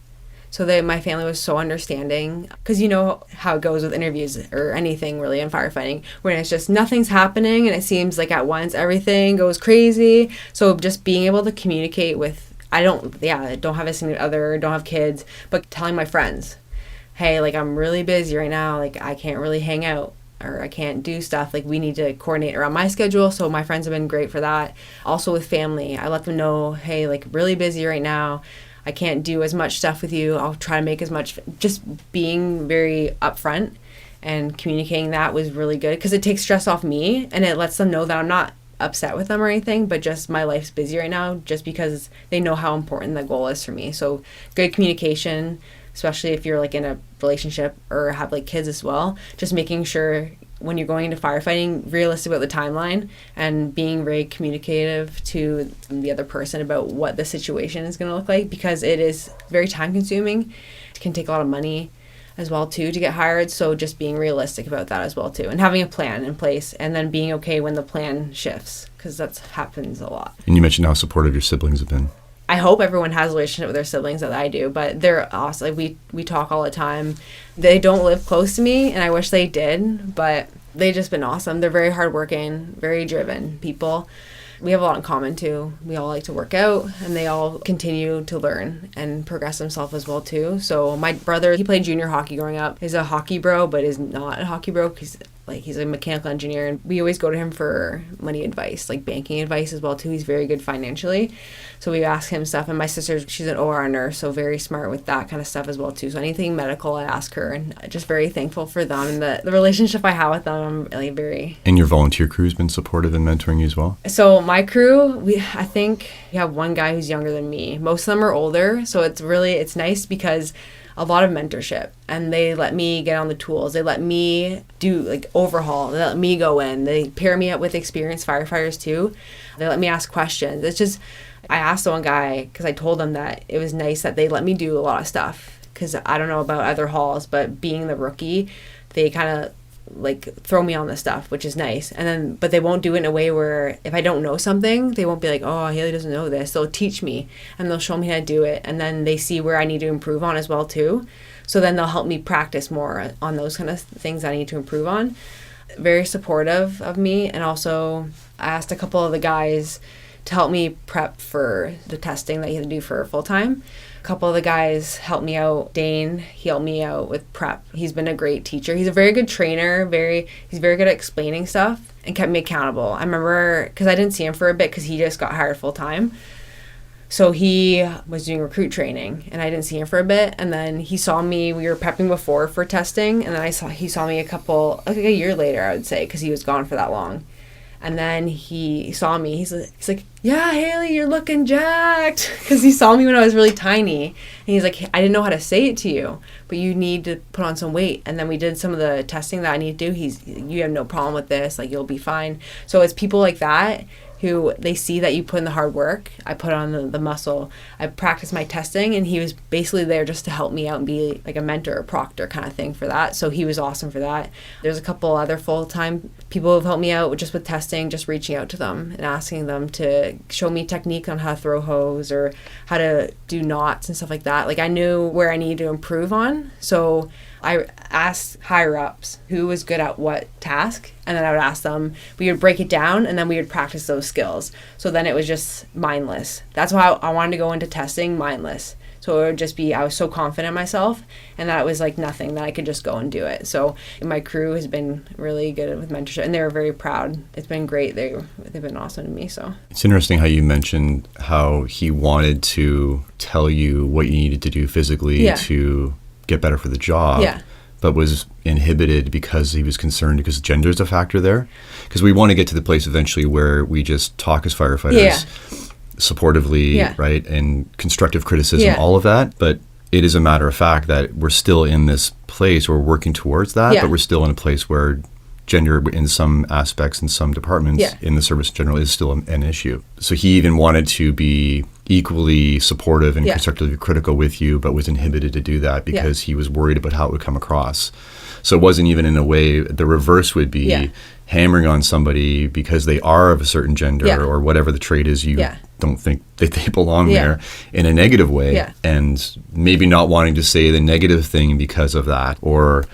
So my family was so understanding, because you know how it goes with interviews or anything really in firefighting, when it's just nothing's happening and it seems like at once everything goes crazy. So just being able to communicate with I don't have a significant other, don't have kids, but telling my friends, hey, like, I'm really busy right now. Like, I can't really hang out, or I can't do stuff. Like, we need to coordinate around my schedule. So my friends have been great for that. Also with family, I let them know, hey, like, really busy right now. I can't do as much stuff with you. I'll try to make as much. Just being very upfront and communicating that was really good, because it takes stress off me, and it lets them know that I'm not upset with them or anything, but just my life's busy right now, just because they know how important the goal is for me. So good communication, especially if you're like in a relationship or have like kids as well, just making sure when you're going into firefighting, realistic about the timeline and being very communicative to the other person about what the situation is going to look like, because it is very time consuming. It can take a lot of money as well too to get hired. So just being realistic about that as well too, and having a plan in place, and then being okay when the plan shifts, because that happens a lot. And you mentioned how supportive your siblings have been. I hope everyone has a relationship with their siblings that I do, but they're awesome. Like, we talk all the time. They don't live close to me, and I wish they did, but they've just been awesome. They're very hardworking, very driven people. We have a lot in common too. We all like to work out, and they all continue to learn and progress themselves as well too. So my brother, he played junior hockey growing up. He's a hockey bro, but is not a hockey bro, because he's a mechanical engineer, and we always go to him for money advice, like banking advice as well too. He's very good financially, so we ask him stuff. And my sister, she's an OR nurse, so very smart with that kind of stuff as well too. So anything medical, I ask her, and just very thankful for them and the relationship I have with them. I'm really very. And your volunteer crew's been supportive in mentoring you as well? So my crew, I think we have one guy who's younger than me. Most of them are older, so it's nice because a lot of mentorship, and they let me get on the tools. They let me do like overhaul. They let me go in. They pair me up with experienced firefighters too. They let me ask questions. It's just, I asked the one guy, because I told them that it was nice that they let me do a lot of stuff, because I don't know about other halls, but being the rookie, they kind of like throw me on the stuff, which is nice. And then, but they won't do it in a way where if I don't know something, they won't be like, oh, Hailey doesn't know this. They'll teach me, and they'll show me how to do it. And then they see where I need to improve on as well too. So then they'll help me practice more on those kind of things I need to improve on. Very supportive of me. And also I asked a couple of the guys to help me prep for the testing that you have to do for full time. A couple of the guys helped me out. Dane, he helped me out with prep. He's been a great teacher. He's a very good trainer. He's very good at explaining stuff, and kept me accountable. I remember, because I didn't see him for a bit because he just got hired full time. So he was doing recruit training, and I didn't see him for a bit. And then he saw me. We were prepping before for testing, and then he saw me a year later, I would say, because he was gone for that long. And then he saw me. He's like, yeah, Hailey, you're looking jacked. Because he saw me when I was really tiny. And he's like, I didn't know how to say it to you, but you need to put on some weight. And then we did some of the testing that I need to do. You have no problem with this. Like, you'll be fine. So it's people like that who they see that you put in the hard work. I put on the muscle. I practiced my testing, and he was basically there just to help me out and be like a mentor or proctor kind of thing for that. So he was awesome for that. There's a couple other full-time people who have helped me out just with testing, just reaching out to them and asking them to show me technique on how to throw hose or how to do knots and stuff like that. Like, I knew where I needed to improve on. So I asked higher ups who was good at what task, and then I would ask them. We would break it down, and then we would practice those skills. So then it was just mindless. That's why I wanted to go into testing mindless. So it would just be, I was so confident in myself, and that it was like nothing, that I could just go and do it. So my crew has been really good with mentorship, and they were very proud. It's been great. They've been awesome to me. So it's interesting how you mentioned how he wanted to tell you what you needed to do physically to get better for the job, but was inhibited because he was concerned because gender is a factor there. Because we want to get to the place eventually where we just talk as firefighters supportively, right, and constructive criticism, all of that. But it is a matter of fact that we're still in this place, we're working towards that, but we're still in a place where gender in some aspects, in some departments, in the service in general, is still an issue. So he even wanted to be equally supportive and constructively critical with you, but was inhibited to do that because he was worried about how it would come across. So it wasn't even in a way, the reverse would be hammering on somebody because they are of a certain gender or whatever the trait is you don't think that they belong there in a negative way, and maybe not wanting to say the negative thing because of that, or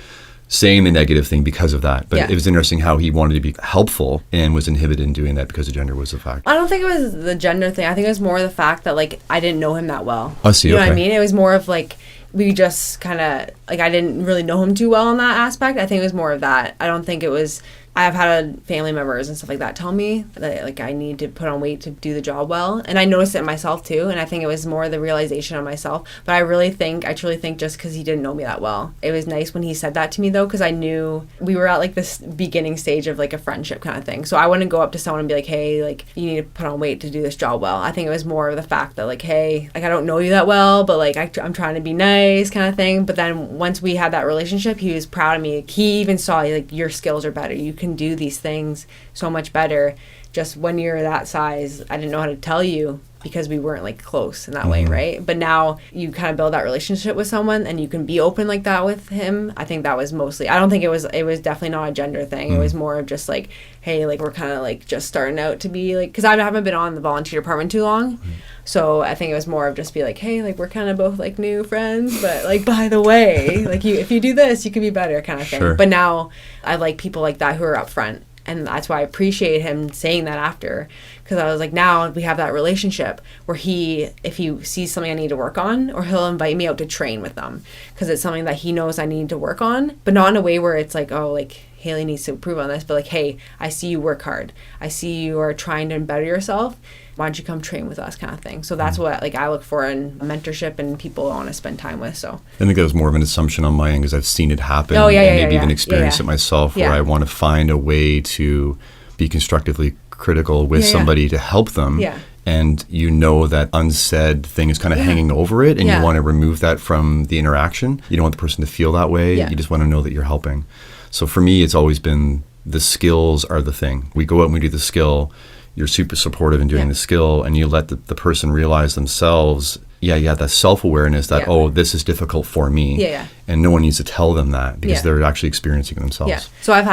saying the negative thing because of that. But it was interesting how he wanted to be helpful and was inhibited in doing that because of gender was the fact. I don't think it was the gender thing. I think it was more the fact that, like, I didn't know him that well. I see, you know what I mean? It was more of, like, we just kind of, like, I didn't really know him too well in that aspect. I think it was more of that. I don't think it was... I've had family members and stuff like that tell me that, like, I need to put on weight to do the job well. And I noticed it in myself too. And I think it was more the realization of myself. But I truly think just because he didn't know me that well. It was nice when he said that to me though, because I knew we were at, like, this beginning stage of, like, a friendship kind of thing. So I wouldn't go up to someone and be like, hey, like, you need to put on weight to do this job well. I think it was more of the fact that, like, hey, like, I don't know you that well, but, like, I'm trying to be nice kind of thing. But then once we had that relationship, he was proud of me. He even saw, like, your skills are better. You can do these things so much better. Just when you're that size, I didn't know how to tell you because we weren't, like, close in that way, right? But now you kind of build that relationship with someone and you can be open like that with him. I think that was mostly, I don't think it was definitely not a gender thing. It was more of just like, hey, like, we're kind of, like, just starting out to be, like, because I haven't been on the volunteer department too long. So I think it was more of just be like, hey, like, we're kind of both, like, new friends, but, like, by the way, like, if you do this, you can be better kind of thing. Sure. But now I like people like that who are upfront. And that's why I appreciate him saying that after. Because I was like, now we have that relationship where if he sees something I need to work on, or he'll invite me out to train with them. Because it's something that he knows I need to work on. But not in a way where it's like, oh, like, Hailey needs to improve on this. But, like, hey, I see you work hard. I see you are trying to better yourself. Why don't you come train with us kind of thing. So that's what, like, I look for in mentorship and people I want to spend time with. So I think that was more of an assumption on my end because I've seen it happen and maybe even experienced it myself where I want to find a way to be constructively critical with somebody to help them. And you know that unsaid thing is kind of hanging over it and you want to remove that from the interaction. You don't want the person to feel that way. You just want to know that you're helping. So for me, it's always been the skills are the thing. We go out and we do the skill. You're super supportive in doing the skill and you let the person realize themselves, that self-awareness that, oh, this is difficult for me. And no one needs to tell them that because they're actually experiencing it themselves. So I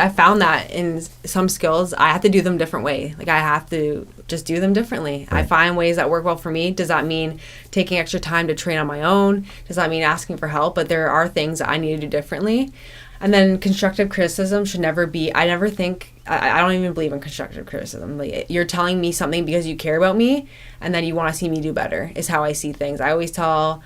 found that in some skills, I have to do them different way. Like, I have to just do them differently. Right. I find ways that work well for me. Does that mean taking extra time to train on my own? Does that mean asking for help? But there are things that I need to do differently. And then constructive criticism should never be, I don't even believe in constructive criticism. Like, you're telling me something because you care about me and then you want to see me do better is how I see things. I always tell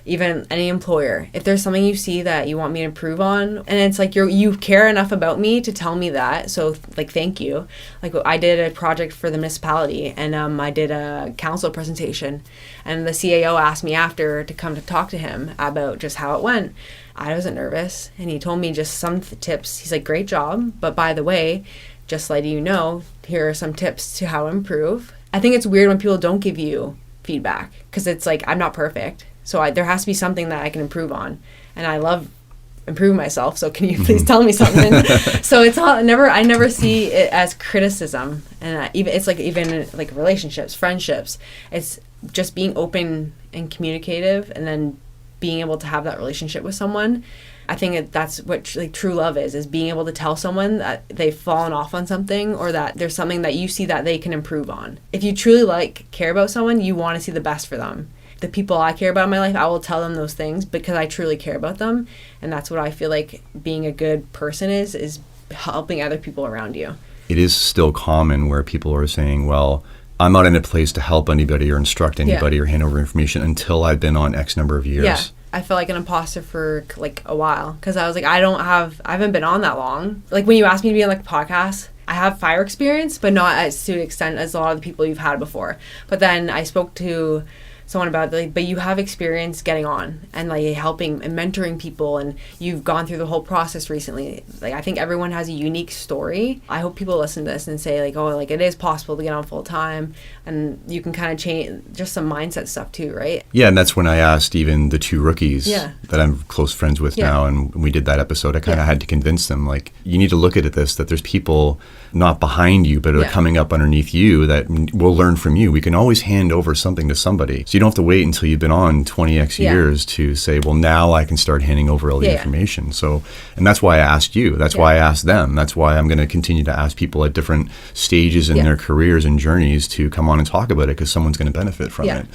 even any employer, if there's something you see that you want me to improve on, and it's like you care enough about me to tell me that, so, like, thank you. Like, I did a project for the municipality and I did a council presentation and the CAO asked me after to come to talk to him about just how it went. I wasn't nervous and he told me just some tips. He's like, great job, but by the way, just letting you know, here are some tips to how to improve. I think it's weird when people don't give you feedback because it's like, I'm not perfect. So there has to be something that I can improve on. And I love improving myself. So can you please tell me something? So it's all, I never see it as criticism. And it's like, even like relationships, friendships, it's just being open and communicative and then being able to have that relationship with someone. I think that's what, like, true love is being able to tell someone that they've fallen off on something or that there's something that you see that they can improve on. If you truly care about someone, you want to see the best for them. The people I care about in my life, I will tell them those things because I truly care about them. And that's what I feel like being a good person is helping other people around you. It is still common where people are saying, well, I'm not in a place to help anybody or instruct anybody or hand over information until I've been on X number of years. Yeah. I felt like an imposter for, like, a while because I was like, I haven't been on that long. Like, when you asked me to be on, like, a podcast, I have fire experience, but not as to the extent as a lot of the people you've had before. But then I spoke to someone about, like, but you have experience getting on and, like, helping and mentoring people, and you've gone through the whole process recently. Like, I think everyone has a unique story. I hope people listen to this and say, like, oh, like, it is possible to get on full time, and you can kind of change just some mindset stuff too, right? Yeah, and that's when I asked even the two rookies that I'm close friends with now, and when we did that episode, I kind of had to convince them, like, you need to look at this, that there's people not behind you, but are coming up underneath you that will learn from you. We can always hand over something to somebody. So you you don't have to wait until you've been on 20x years to say, well, now I can start handing over all the information. So, and that's why I asked you. That's why I asked them. That's why I'm going to continue to ask people at different stages in their careers and journeys to come on and talk about it, because someone's going to benefit from it.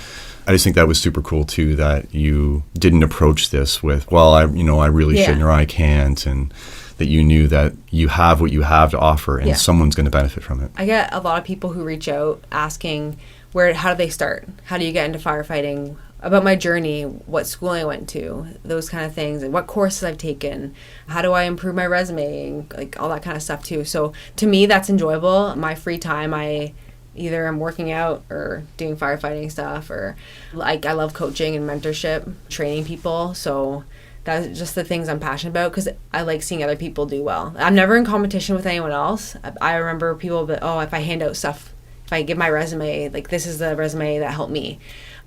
I just think that was super cool too, that you didn't approach this with, well, I really shouldn't, or I can't, and that you knew that you have what you have to offer and someone's going to benefit from it. I get a lot of people who reach out asking, how do they start? How do you get into firefighting? About my journey, what schooling I went to, those kind of things, and what courses I've taken, how do I improve my resume, like all that kind of stuff too. So to me, that's enjoyable. My free time, I either am working out or doing firefighting stuff, or like I love coaching and mentorship, training people. So that's just the things I'm passionate about, because I like seeing other people do well. I'm never in competition with anyone else. I remember people that, if I hand out stuff, if I give my resume, like this is the resume that helped me.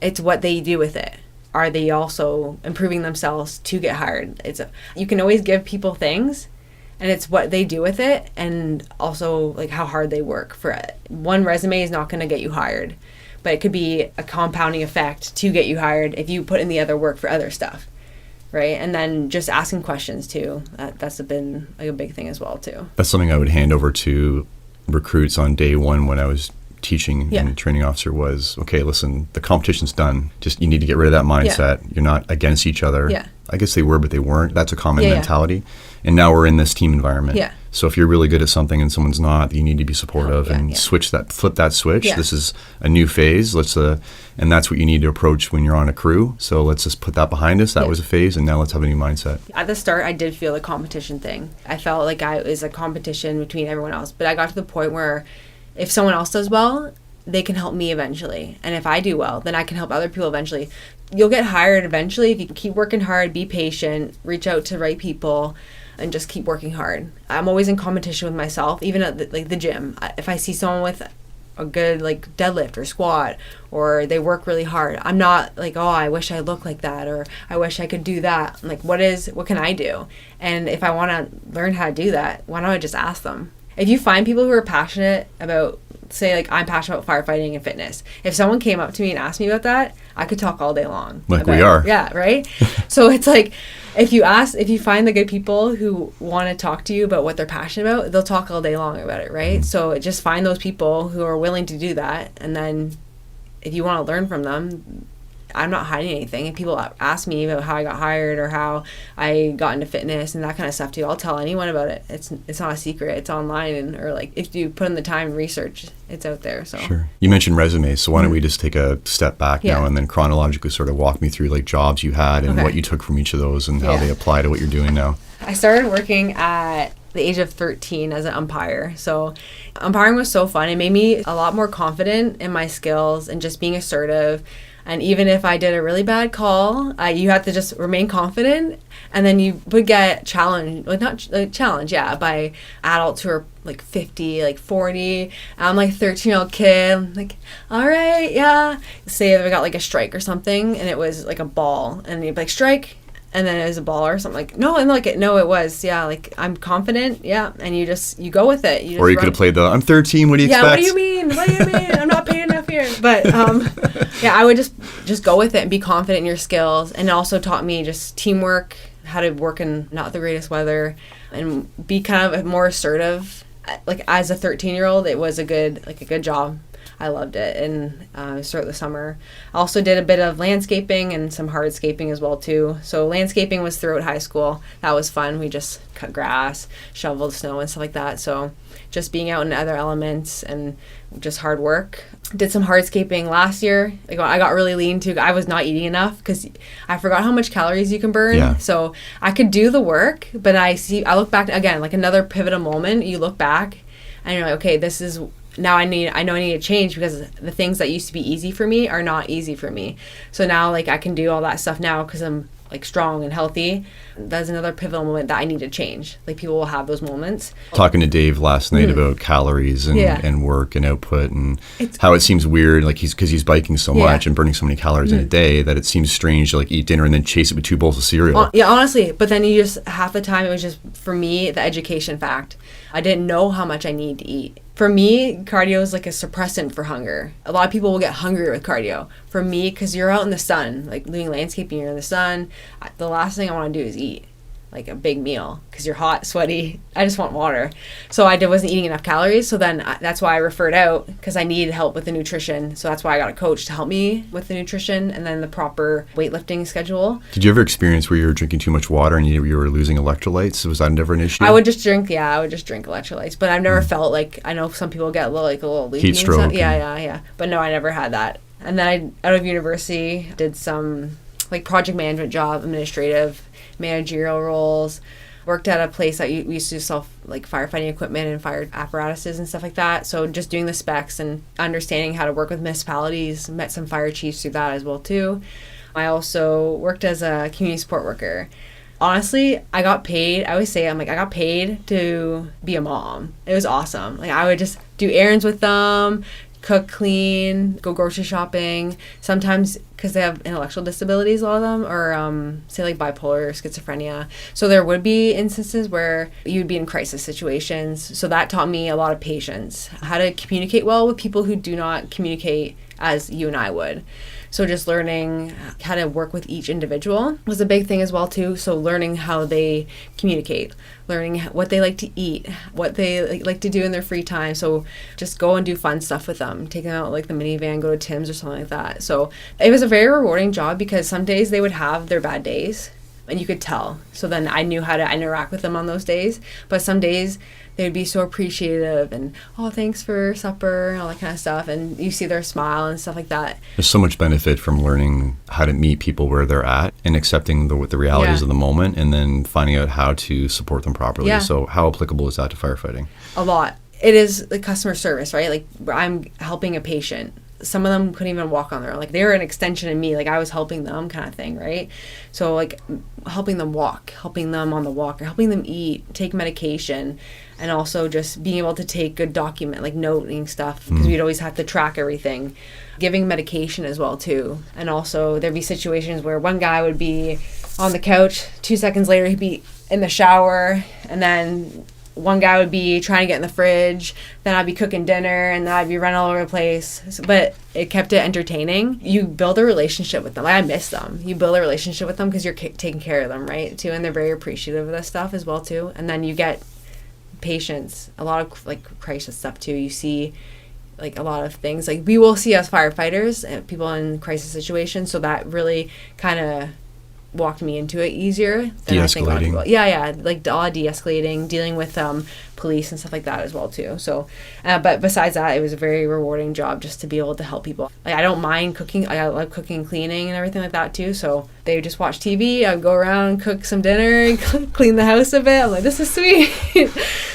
It's what they do with it. Are they also improving themselves to get hired? You can always give people things, and it's what they do with it, and also like how hard they work for it. One resume is not going to get you hired, but it could be a compounding effect to get you hired if you put in the other work for other stuff, right? And then just asking questions too. That's been like a big thing as well too. That's something I would hand over to recruits on day one when I was teaching and training officer was, okay, listen, the competition's done. Just, you need to get rid of that mindset. You're not against each other. I guess they were, but they weren't. That's a common mentality. And now we're in this team environment. So if you're really good at something and someone's not, you need to be supportive and flip that switch. This is a new phase. And that's what you need to approach when you're on a crew. So let's just put that behind us. That was a phase, and now let's have a new mindset. At the start, I did feel the competition thing. I felt like it was a competition between everyone else. But I got to the point where if someone else does well, they can help me eventually. And if I do well, then I can help other people eventually. You'll get hired eventually if you keep working hard, be patient, reach out to the right people, and just keep working hard. I'm always in competition with myself, even at the gym. If I see someone with a good like deadlift or squat, or they work really hard, I'm not like, I wish I looked like that, or I wish I could do that. I'm like, what can I do? And if I want to learn how to do that, why don't I just ask them? If you find people who are passionate about, say, like I'm passionate about firefighting and fitness. If someone came up to me and asked me about that, I could talk all day long. Like we are. Yeah, right? So it's like, if you find the good people who want to talk to you about what they're passionate about, they'll talk all day long about it, right? So just find those people who are willing to do that. And then if you want to learn from them, I'm not hiding anything. If people ask me about how I got hired or how I got into fitness and that kind of stuff too, I'll tell anyone about it. It's not a secret. It's online, or like if you put in the time and research, it's out there. So sure. You mentioned resumes, so why don't we just take a step back now and then chronologically sort of walk me through like jobs you had and what you took from each of those and how they apply to what you're doing now. I started working at the age of 13 as an umpire. So umpiring was so fun. It made me a lot more confident in my skills and just being assertive. And even if I did a really bad call, you had to just remain confident. And then you would get challenged, by adults who are like 50, like 40. I'm like a 13-year-old kid. I'm like, all right, yeah. Say if I got like a strike or something and it was like a ball, and you'd be like, strike. And then it was a ball or something, like, no, and like, no, it was, like, I'm confident, and you go with it. Or you could have played I'm 13, what do you expect? What do you mean? I'm not paying enough here. But, I would just go with it and be confident in your skills. And it also taught me just teamwork, how to work in not the greatest weather, and be kind of more assertive. Like, as a 13-year-old, it was a good job. I loved it, and throughout the summer. I also did a bit of landscaping and some hardscaping as well too. So landscaping was throughout high school. That was fun. We just cut grass, shoveled snow and stuff like that. So just being out in other elements and just hard work. Did some hardscaping last year. Like, I got really lean too. I was not eating enough because I forgot how much calories you can burn. Yeah. So I could do the work, but I look back again, like another pivotal moment. You look back and you're like, okay, this is. Now I know I need to change, because the things that used to be easy for me are not easy for me. So now, like, I can do all that stuff now because I'm like strong and healthy. That's another pivotal moment that I need to change. Like, people will have those moments. Talking to Dave last night about calories and work and output, and how it seems weird, like because he's biking so much and burning so many calories in a day, that it seems strange to like eat dinner and then chase it with 2 bowls of cereal. Honestly, but then you just, half the time it was just, for me, the education fact. I didn't know how much I need to eat. For me, cardio is like a suppressant for hunger. A lot of people will get hungry with cardio. For me, because you're out in the sun, like doing landscaping, you're in the sun, the last thing I want to do is eat like a big meal because you're hot, sweaty. I just want water. So I wasn't eating enough calories. So then that's why I referred out, because I needed help with the nutrition. So that's why I got a coach to help me with the nutrition and then the proper weightlifting schedule. Did you ever experience where you were drinking too much water and you were losing electrolytes? Was that never an issue? I would just drink electrolytes. But I've never felt like, I know some people get a little leaky. Heat stroke. Yeah. But no, I never had that. And then out of university, did some like project management job, administrative, managerial roles. Worked at a place that we used to sell like firefighting equipment and fire apparatuses and stuff like that. So just doing the specs and understanding how to work with municipalities. Met some fire chiefs through that as well too. I also worked as a community support worker. Honestly, I got paid. I always say I got paid to be a mom. It was awesome. Like I would just do errands with them, cook, clean, go grocery shopping. Sometimes because they have intellectual disabilities, a lot of them, or say like bipolar or schizophrenia. So there would be instances where you would be in crisis situations. So that taught me a lot of patience, how to communicate well with people who do not communicate as you and I would. So just learning how to work with each individual was a big thing as well too. So learning how they communicate, learning what they like to eat, what they like to do in their free time. So just go and do fun stuff with them, take them out like the minivan, go to Tim's or something like that. So it was a very rewarding job because some days they would have their bad days and you could tell. So then I knew how to interact with them on those days. But some days they would be so appreciative and, oh, thanks for supper and all that kind of stuff. And you see their smile and stuff like that. There's so much benefit from learning how to meet people where they're at and accepting the realities of the moment and then finding out how to support them properly. Yeah. So how applicable is that to firefighting? A lot. It is the customer service, right? Like I'm helping a patient. Some of them couldn't even walk on their own. Like they were an extension of me. Like I was helping them kind of thing, right? So like helping them walk, helping them on the walker, helping them eat, take medication, and also just being able to take good document, like noting stuff, because we'd always have to track everything. Giving medication as well too. And also there'd be situations where one guy would be on the couch, 2 seconds later he'd be in the shower, and then one guy would be trying to get in the fridge, then I'd be cooking dinner, and then I'd be running all over the place. But it kept it entertaining. You build a relationship with them. Like, I miss them. You build a relationship with them because you're taking care of them, right, too? And they're very appreciative of this stuff as well, too. And then you get patients, a lot of, like, crisis stuff, too. You see, like, a lot of things. Like, we will see as firefighters and people in crisis situations, so that really kind of walked me into it easier than I think a lot of people. Yeah, like a lot of de-escalating, dealing with police and stuff like that as well too. So, but besides that, it was a very rewarding job just to be able to help people. Like, I don't mind cooking. I love cooking, cleaning, and everything like that too. So they would just watch TV. I'd go around, cook some dinner, clean the house a bit. I'm like, this is sweet.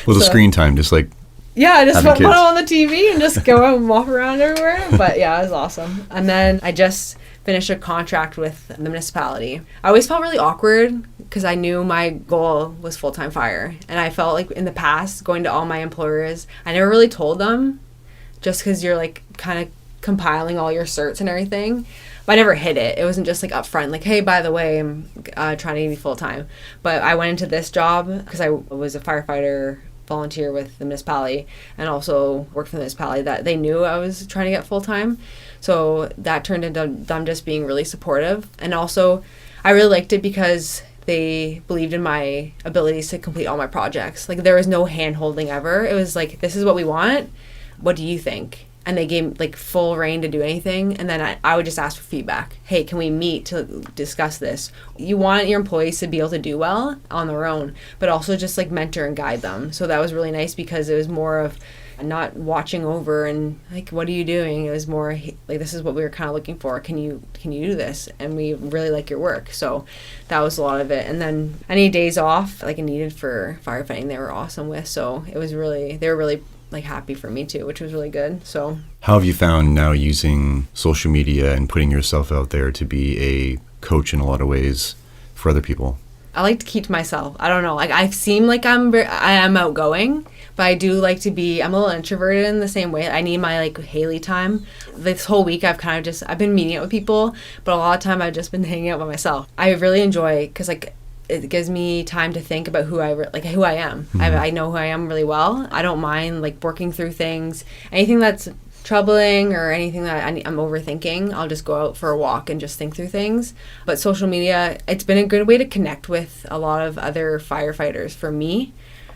Well, the screen time, just like I just put them on the TV and just go out and walk around everywhere. But yeah, it was awesome. And then I just finished a contract with the municipality. I always felt really awkward because I knew my goal was full-time fire. And I felt like in the past, going to all my employers, I never really told them, just because you're like kind of compiling all your certs and everything. But I never hid it. It wasn't just like upfront, like, hey, by the way, I'm trying to be full-time. But I went into this job because I was a firefighter volunteer with the municipality and also worked for the municipality, that they knew I was trying to get full-time. So that turned into them just being really supportive. And also I really liked it because they believed in my abilities to complete all my projects. Like there was no hand-holding ever. It was like, this is what we want. What do you think? And they gave like full reign to do anything. And then I would just ask for feedback. Hey, can we meet to discuss this? You want your employees to be able to do well on their own, but also just like mentor and guide them. So that was really nice because it was more of not watching over and like, what are you doing? It was more like, this is what we were kind of looking for. Can you do this? And we really like your work. So that was a lot of it. And then any days off like I needed for firefighting, they were awesome with. So it was they were really like happy for me too, which was really good. So how have you found now using social media and putting yourself out there to be a coach in a lot of ways for other people? I like to keep to myself. I don't know. Like I seem like I am outgoing, but I do like to be, I'm a little introverted in the same way. I need my like Hailey time. This whole week I've been meeting out with people, but a lot of time I've just been hanging out by myself. I really enjoy, because like it gives me time to think about who I am. I know who I am really well. I don't mind like working through things, anything that's troubling or anything that I'm overthinking. I'll just go out for a walk and just think through things. But social media, it's been a good way to connect with a lot of other firefighters for me,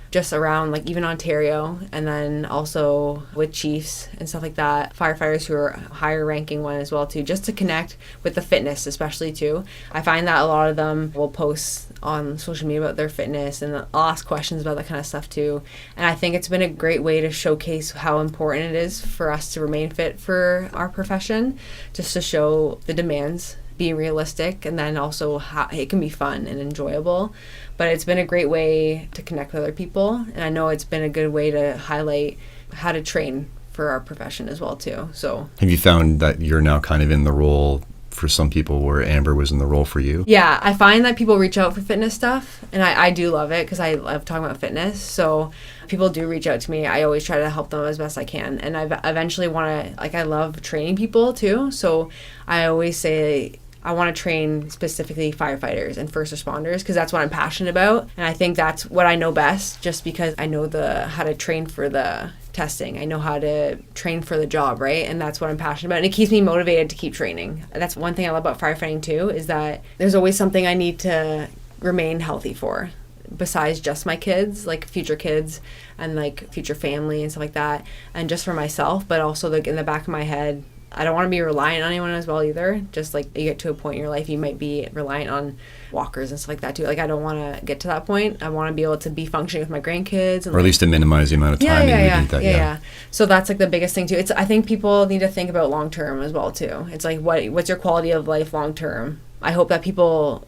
just around like even Ontario, and then also with chiefs and stuff like that, firefighters who are higher ranking one as well too, just to connect with the fitness especially too. I find that a lot of them will post on social media about their fitness, and I'll ask questions about that kind of stuff too. And I think it's been a great way to showcase how important it is for us to remain fit for our profession, just to show the demands, be realistic, and then also how it can be fun and enjoyable. But it's been a great way to connect with other people, and I know it's been a good way to highlight how to train for our profession as well too. So have you found that you're now kind of in the role for some people where Amber was in the role for you? Yeah, I find that people reach out for fitness stuff, and I do love it because I love talking about fitness. So people do reach out to me. I always try to help them as best I can, and I eventually want to, like, I love training people too. So I always say I want to train specifically firefighters and first responders because that's what I'm passionate about, and I think that's what I know best, just because I know how to train for the testing. I know how to train for the job, right? And that's what I'm passionate about, and it keeps me motivated to keep training. That's one thing I love about firefighting too, is that there's always something I need to remain healthy for, besides just my kids, like future kids and like future family and stuff like that, and just for myself, but also like in the back of my head, I don't want to be reliant on anyone as well either. Just like you get to a point in your life, you might be reliant on walkers and stuff like that too. Like I don't want to get to that point. I want to be able to be functioning with my grandkids, and or at least to minimize the amount of time that you would need that. Yeah. So that's like the biggest thing too. I think people need to think about long term as well too. It's like what's your quality of life long term? I hope that people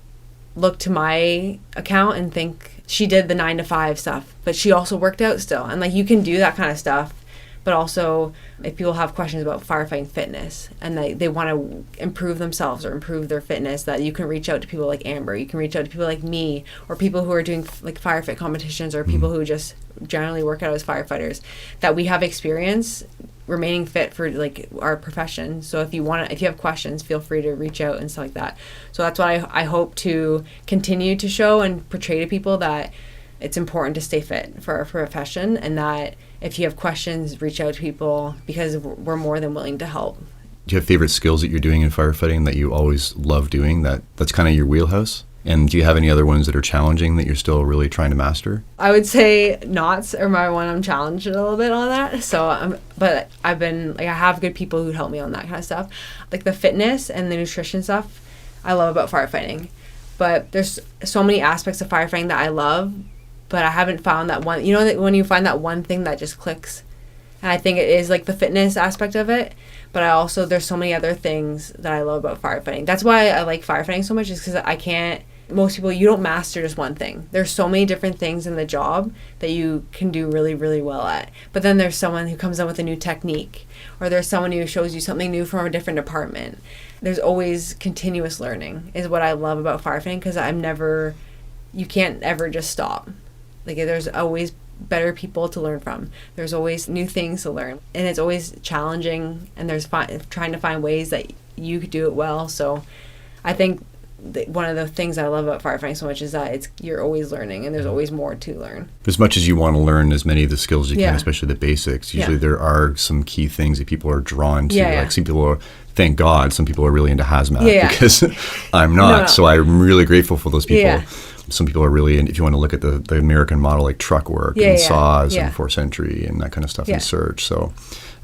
look to my account and think she did the 9 to 5 stuff, but she also worked out still. And like you can do that kind of stuff. But also, if people have questions about firefighting fitness and they want to improve themselves or improve their fitness, that you can reach out to people like Amber, you can reach out to people like me, or people who are doing like firefight competitions, or people who just generally work out as firefighters, that we have experience remaining fit for like our profession. So if you have questions, feel free to reach out and stuff like that. So that's what I hope to continue to show and portray to people, that it's important to stay fit for our profession, and that if you have questions, reach out to people, because we're more than willing to help. Do you have favorite skills that you're doing in firefighting that you always love doing, that's kind of your wheelhouse? And do you have any other ones that are challenging that you're still really trying to master? I would say knots are my one. I'm challenged a little bit on that. So, but I have good people who help me on that kind of stuff. Like the fitness and the nutrition stuff, I love about firefighting. But there's so many aspects of firefighting that I love, but I haven't found that one. You know, that when you find that one thing that just clicks, and I think it is like the fitness aspect of it. But there's so many other things that I love about firefighting. That's why I like firefighting so much, is because most people, you don't master just one thing. There's so many different things in the job that you can do really, really well at. But then there's someone who comes up with a new technique, or there's someone who shows you something new from a different department. There's always continuous learning is what I love about firefighting, because you can't ever just stop. Like there's always better people to learn from. There's always new things to learn, and it's always challenging, and there's trying to find ways that you could do it well. So I think one of the things I love about firefighting so much is that you're always learning, and there's always more to learn. As much as you want to learn as many of the skills you can, especially the basics, usually there are some key things that people are drawn to. Like some people are, thank God, some people are really into hazmat because I'm not. No. So I'm really grateful for those people. Some people are really, and if you want to look at the American model, like truck work and saws and force entry and that kind of stuff and search. So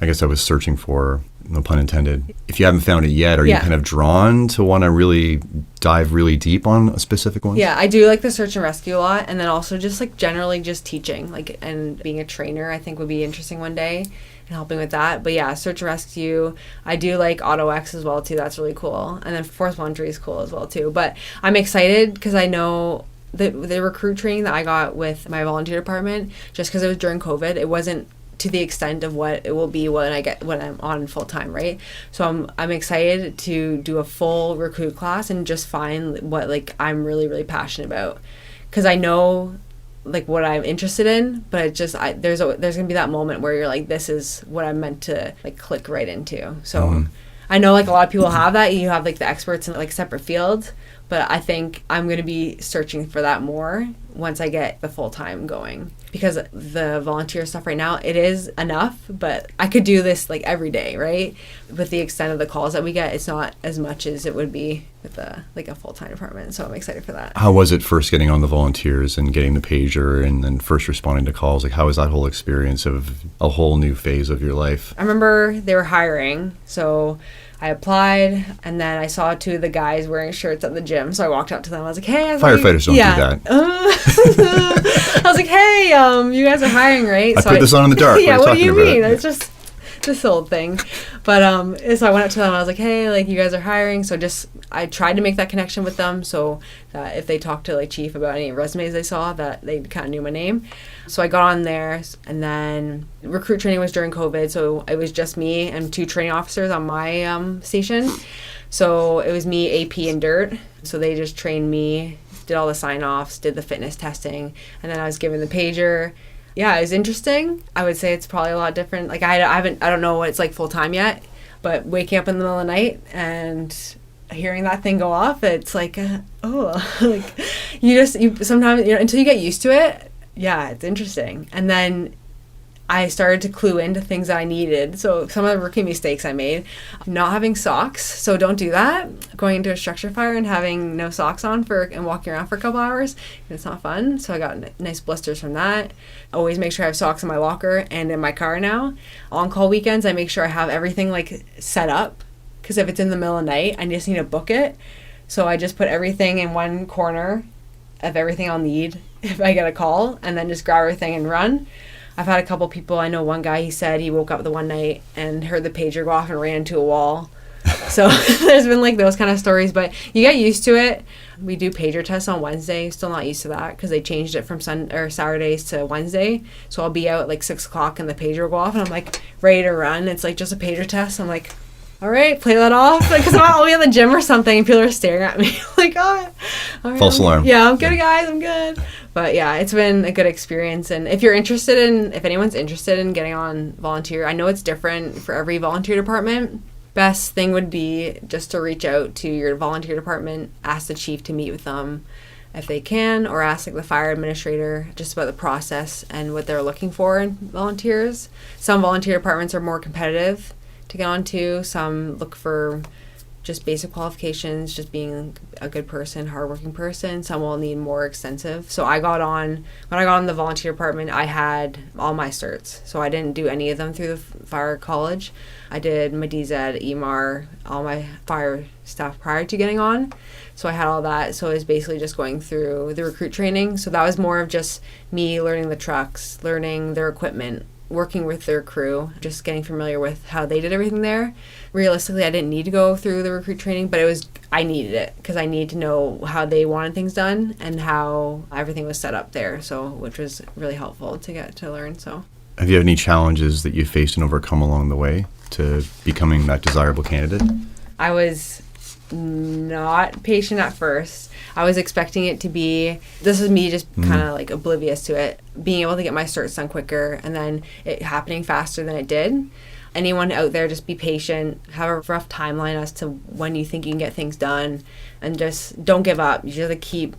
I guess I was searching for, no pun intended. If you haven't found it yet, are you kind of drawn to want to really dive really deep on a specific one? Yeah, I do like the search and rescue a lot, and then also just like generally just teaching, like, and being a trainer I think would be interesting one day, and helping with that. But yeah, search and rescue. I do like Auto X as well too. That's really cool. And then force entry is cool as well too. But I'm excited because I know the recruit training that I got with my volunteer department, just because it was during COVID, it wasn't to the extent of what it will be when I'm on full time, right? So I'm excited to do a full recruit class and just find what like I'm really, really passionate about, because I know like what I'm interested in, but it just there's gonna be that moment where you're like, this is what I'm meant to like click right into. So I know like a lot of people have that. You have like the experts in like separate fields, but I think I'm going to be searching for that more once I get the full time going, because the volunteer stuff right now, it is enough, but I could do this like every day, right? With the extent of the calls that we get, it's not as much as it would be with a full-time department. So I'm excited for that. How was it first getting on the volunteers and getting the pager and then first responding to calls? Like, how was that whole experience of a whole new phase of your life? I remember they were hiring, so I applied, and then I saw two of the guys wearing shirts at the gym, so I walked up to them. I was like, hey. Firefighters don't do that. I was like, hey, you guys are hiring, right? I put this on in the dark. Yeah, what do you mean? About? It's just this old thing. But so I went up to them, I was like, hey, like, you guys are hiring. So I tried to make that connection with them so that if they talked to like chief about any resumes they saw, that they kind of knew my name. So I got on there, and then recruit training was during COVID, so it was just me and 2 training officers on my station. So it was me, AP, and Dirt. So they just trained me, did all the sign-offs, did the fitness testing, and then I was given the pager. Yeah, it was interesting. I would say it's probably a lot different. Like I don't know what it's like full-time yet, but waking up in the middle of the night and hearing that thing go off, it's like, like you sometimes, until you get used to it, yeah, it's interesting. And then I started to clue into things that I needed. So some of the rookie mistakes I made, not having socks. So don't do that. Going into a structure fire and having no socks on and walking around for a couple hours, it's not fun. So I got nice blisters from that. Always make sure I have socks in my locker and in my car now. On-call weekends, I make sure I have everything like set up, because if it's in the middle of the night, I just need to book it. So I just put everything in one corner of everything I'll need if I get a call, and then just grab everything and run. I've had a couple people, I know one guy, he said he woke up the one night and heard the pager go off and ran into a wall. So there's been like those kind of stories, but you get used to it. We do pager tests on Wednesday. Still not used to that because they changed it from Saturdays to Wednesday. So I'll be out at like 6 o'clock and the pager will go off and I'm like ready to run. It's like just a pager test. I'm like, all right, play that off. Because I'll be at the gym or something and people are staring at me like, all right, false alarm. Yeah, I'm good, guys. I'm good. But yeah, it's been a good experience. And if anyone's interested in getting on volunteer, I know it's different for every volunteer department. Best thing would be just to reach out to your volunteer department, ask the chief to meet with them if they can, or ask like the fire administrator just about the process and what they're looking for in volunteers. Some volunteer departments are more competitive to get onto. Some look for just basic qualifications, just being a good person, hardworking person. Some will need more extensive. So when I got on the volunteer department, I had all my certs. So I didn't do any of them through the fire college. I did my DZ, EMAR, all my fire stuff prior to getting on. So I had all that. So it was basically just going through the recruit training. So that was more of just me learning the trucks, learning their equipment, working with their crew, just getting familiar with how they did everything there. Realistically, I didn't need to go through the recruit training, but I needed it because I needed to know how they wanted things done and how everything was set up there, so which was really helpful to get to learn. So, have you had any challenges that you faced and overcome along the way to becoming that desirable candidate? I was not patient at first. I was expecting it to be, this is me just kind of like oblivious to it, being able to get my certs done quicker and then it happening faster than it did. Anyone out there, just be patient, have a rough timeline as to when you think you can get things done, and just don't give up. You just keep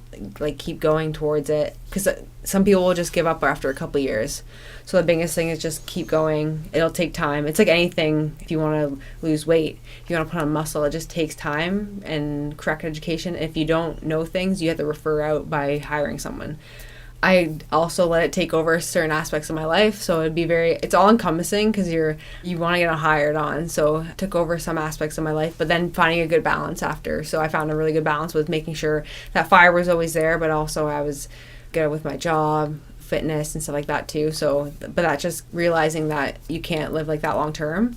going towards it, because some people will just give up after a couple years. So the biggest thing is just keep going. It'll take time. It's like anything. If you want to lose weight, if you want to put on muscle, it just takes time and correct education. If you don't know things, you have to refer out by hiring someone. I also let it take over certain aspects of my life, so it's all encompassing because you want to get hired on. So it took over some aspects of my life, but then finding a good balance after. So I found a really good balance with making sure that fire was always there, but also I was good with my job, fitness and stuff like that too. So, but that's just realizing that you can't live like that long term.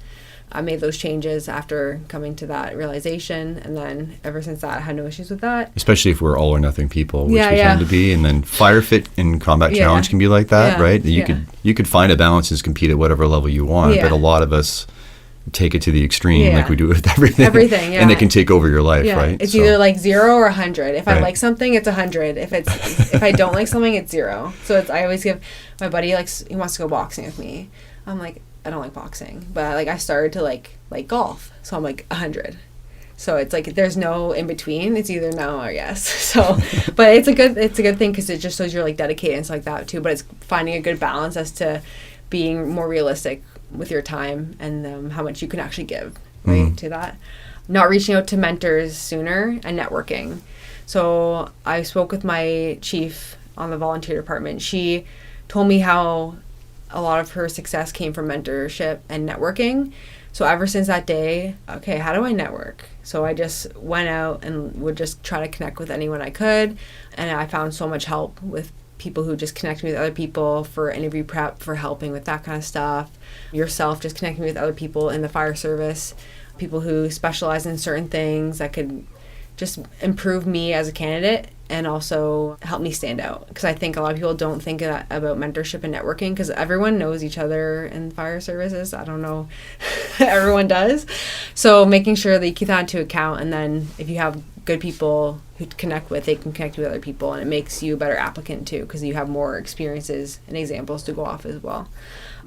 I made those changes after coming to that realization, and then ever since that, I had no issues with that. Especially if we're all or nothing people, which we tend to be, and then fire fit and combat challenge can be like that, right? You could find a balance and compete at whatever level you want, but a lot of us take it to the extreme, like we do with everything, and it can take over your life, right? It's either like 0 or 100. If I like something, it's 100. If I don't like something, it's 0. So I always give my buddy, he wants to go boxing with me. I'm like, I don't like boxing, but like I started to like golf. So I'm like 100. So it's like there's no in between. It's either no or yes. So, but it's a good thing because it just shows you're like dedicated and stuff like that too. But it's finding a good balance as to being more realistic with your time and how much you can actually give right to that. Not reaching out to mentors sooner and networking. So I spoke with my chief on the volunteer department. She told me how a lot of her success came from mentorship and networking. So ever since that day, okay, how do I network? So I just went out and would just try to connect with anyone I could. And I found so much help with people who just connect me with other people for interview prep, for helping with that kind of stuff. Yourself, just connecting me with other people in the fire service, people who specialize in certain things that could just improve me as a candidate and also help me stand out. Because I think a lot of people don't think about mentorship and networking because everyone knows each other in fire services. I don't know. Everyone does. So making sure that you keep that into account, and then if you have good people who to connect with, they can connect you with other people, and it makes you a better applicant too because you have more experiences and examples to go off as well.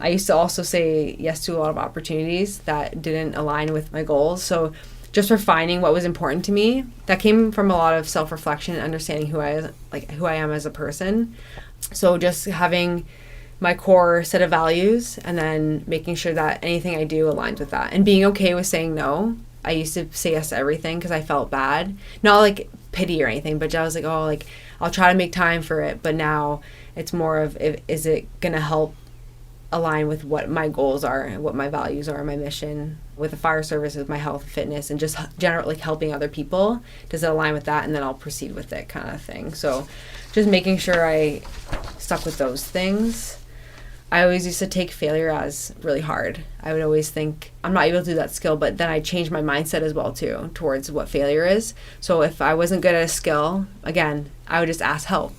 I used to also say yes to a lot of opportunities that didn't align with my goals. So just refining what was important to me, that came from a lot of self-reflection and understanding who I am as a person. So just having my core set of values and then making sure that anything I do aligns with that and being okay with saying no. I used to say yes to everything because I felt bad, not like pity or anything, but I was like, oh, like I'll try to make time for it. But now it's more of, is it going to help align with what my goals are and what my values are, my mission with the fire service, with my health, fitness, and just generally helping other people. Does it align with that? And then I'll proceed with it kind of thing. So just making sure I stuck with those things. I always used to take failure as really hard. I would always think, I'm not able to do that skill, but then I changed my mindset as well too, towards what failure is. So if I wasn't good at a skill, again, I would just ask help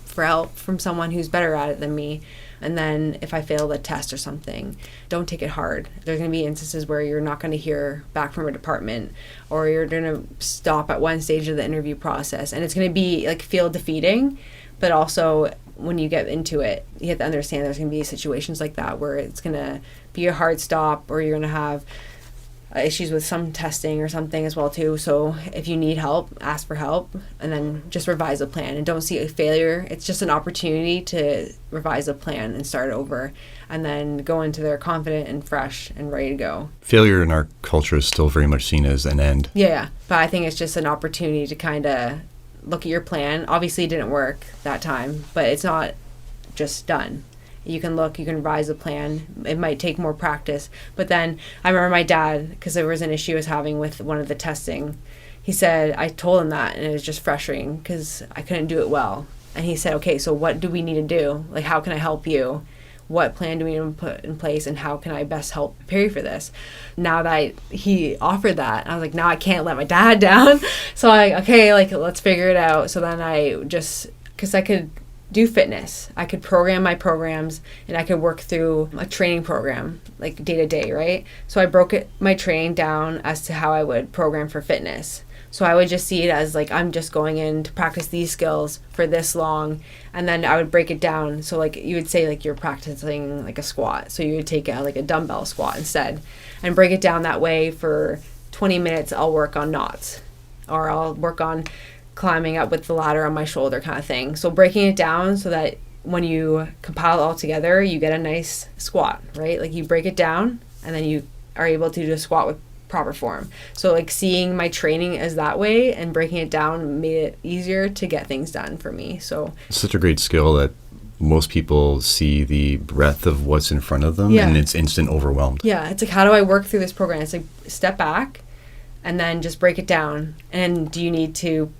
from someone who's better at it than me. And then if I failed a test or something, don't take it hard. There's going to be instances where you're not going to hear back from a department, or you're going to stop at one stage of the interview process. And it's going to be like feel defeating, but also when you get into it, you have to understand there's going to be situations like that where it's going to be a hard stop, or you're going to have issues with some testing or something as well too. So if you need help, ask for help, and then just revise a plan, and don't see a failure. It's just an opportunity to revise a plan and start over, and then go into there confident and fresh and ready to go. Failure in our culture is still very much seen as an end. Yeah, but I think it's just an opportunity to kind of look at your plan. Obviously it didn't work that time, but it's not just done. You can revise a plan. It might take more practice. But then I remember my dad, because there was an issue I was having with one of the testing. He said, I told him that, and it was just frustrating because I couldn't do it well. And he said, okay, so what do we need to do? Like, how can I help you? What plan do we need to put in place, and how can I best help prepare you for this? Now that he offered that, I was like, now I can't let my dad down. So let's figure it out. So then I just, because I could do fitness, I could program my programs, and I could work through a training program like day to day, right? So I broke my training down as to how I would program for fitness. So I would just see it as like, I'm just going in to practice these skills for this long, and then I would break it down. So like you would say like you're practicing like a squat, so you would take like a dumbbell squat instead and break it down that way. For 20 minutes I'll work on knots, or I'll work on climbing up with the ladder on my shoulder kind of thing. So breaking it down so that when you compile it all together, you get a nice squat, right? Like you break it down and then you are able to do a squat with proper form. So like seeing my training as that way and breaking it down made it easier to get things done for me. So it's such a great skill that most people see the breadth of what's in front of them, and it's instant overwhelmed. Yeah, it's like, how do I work through this program? It's like step back and then just break it down. And do you need to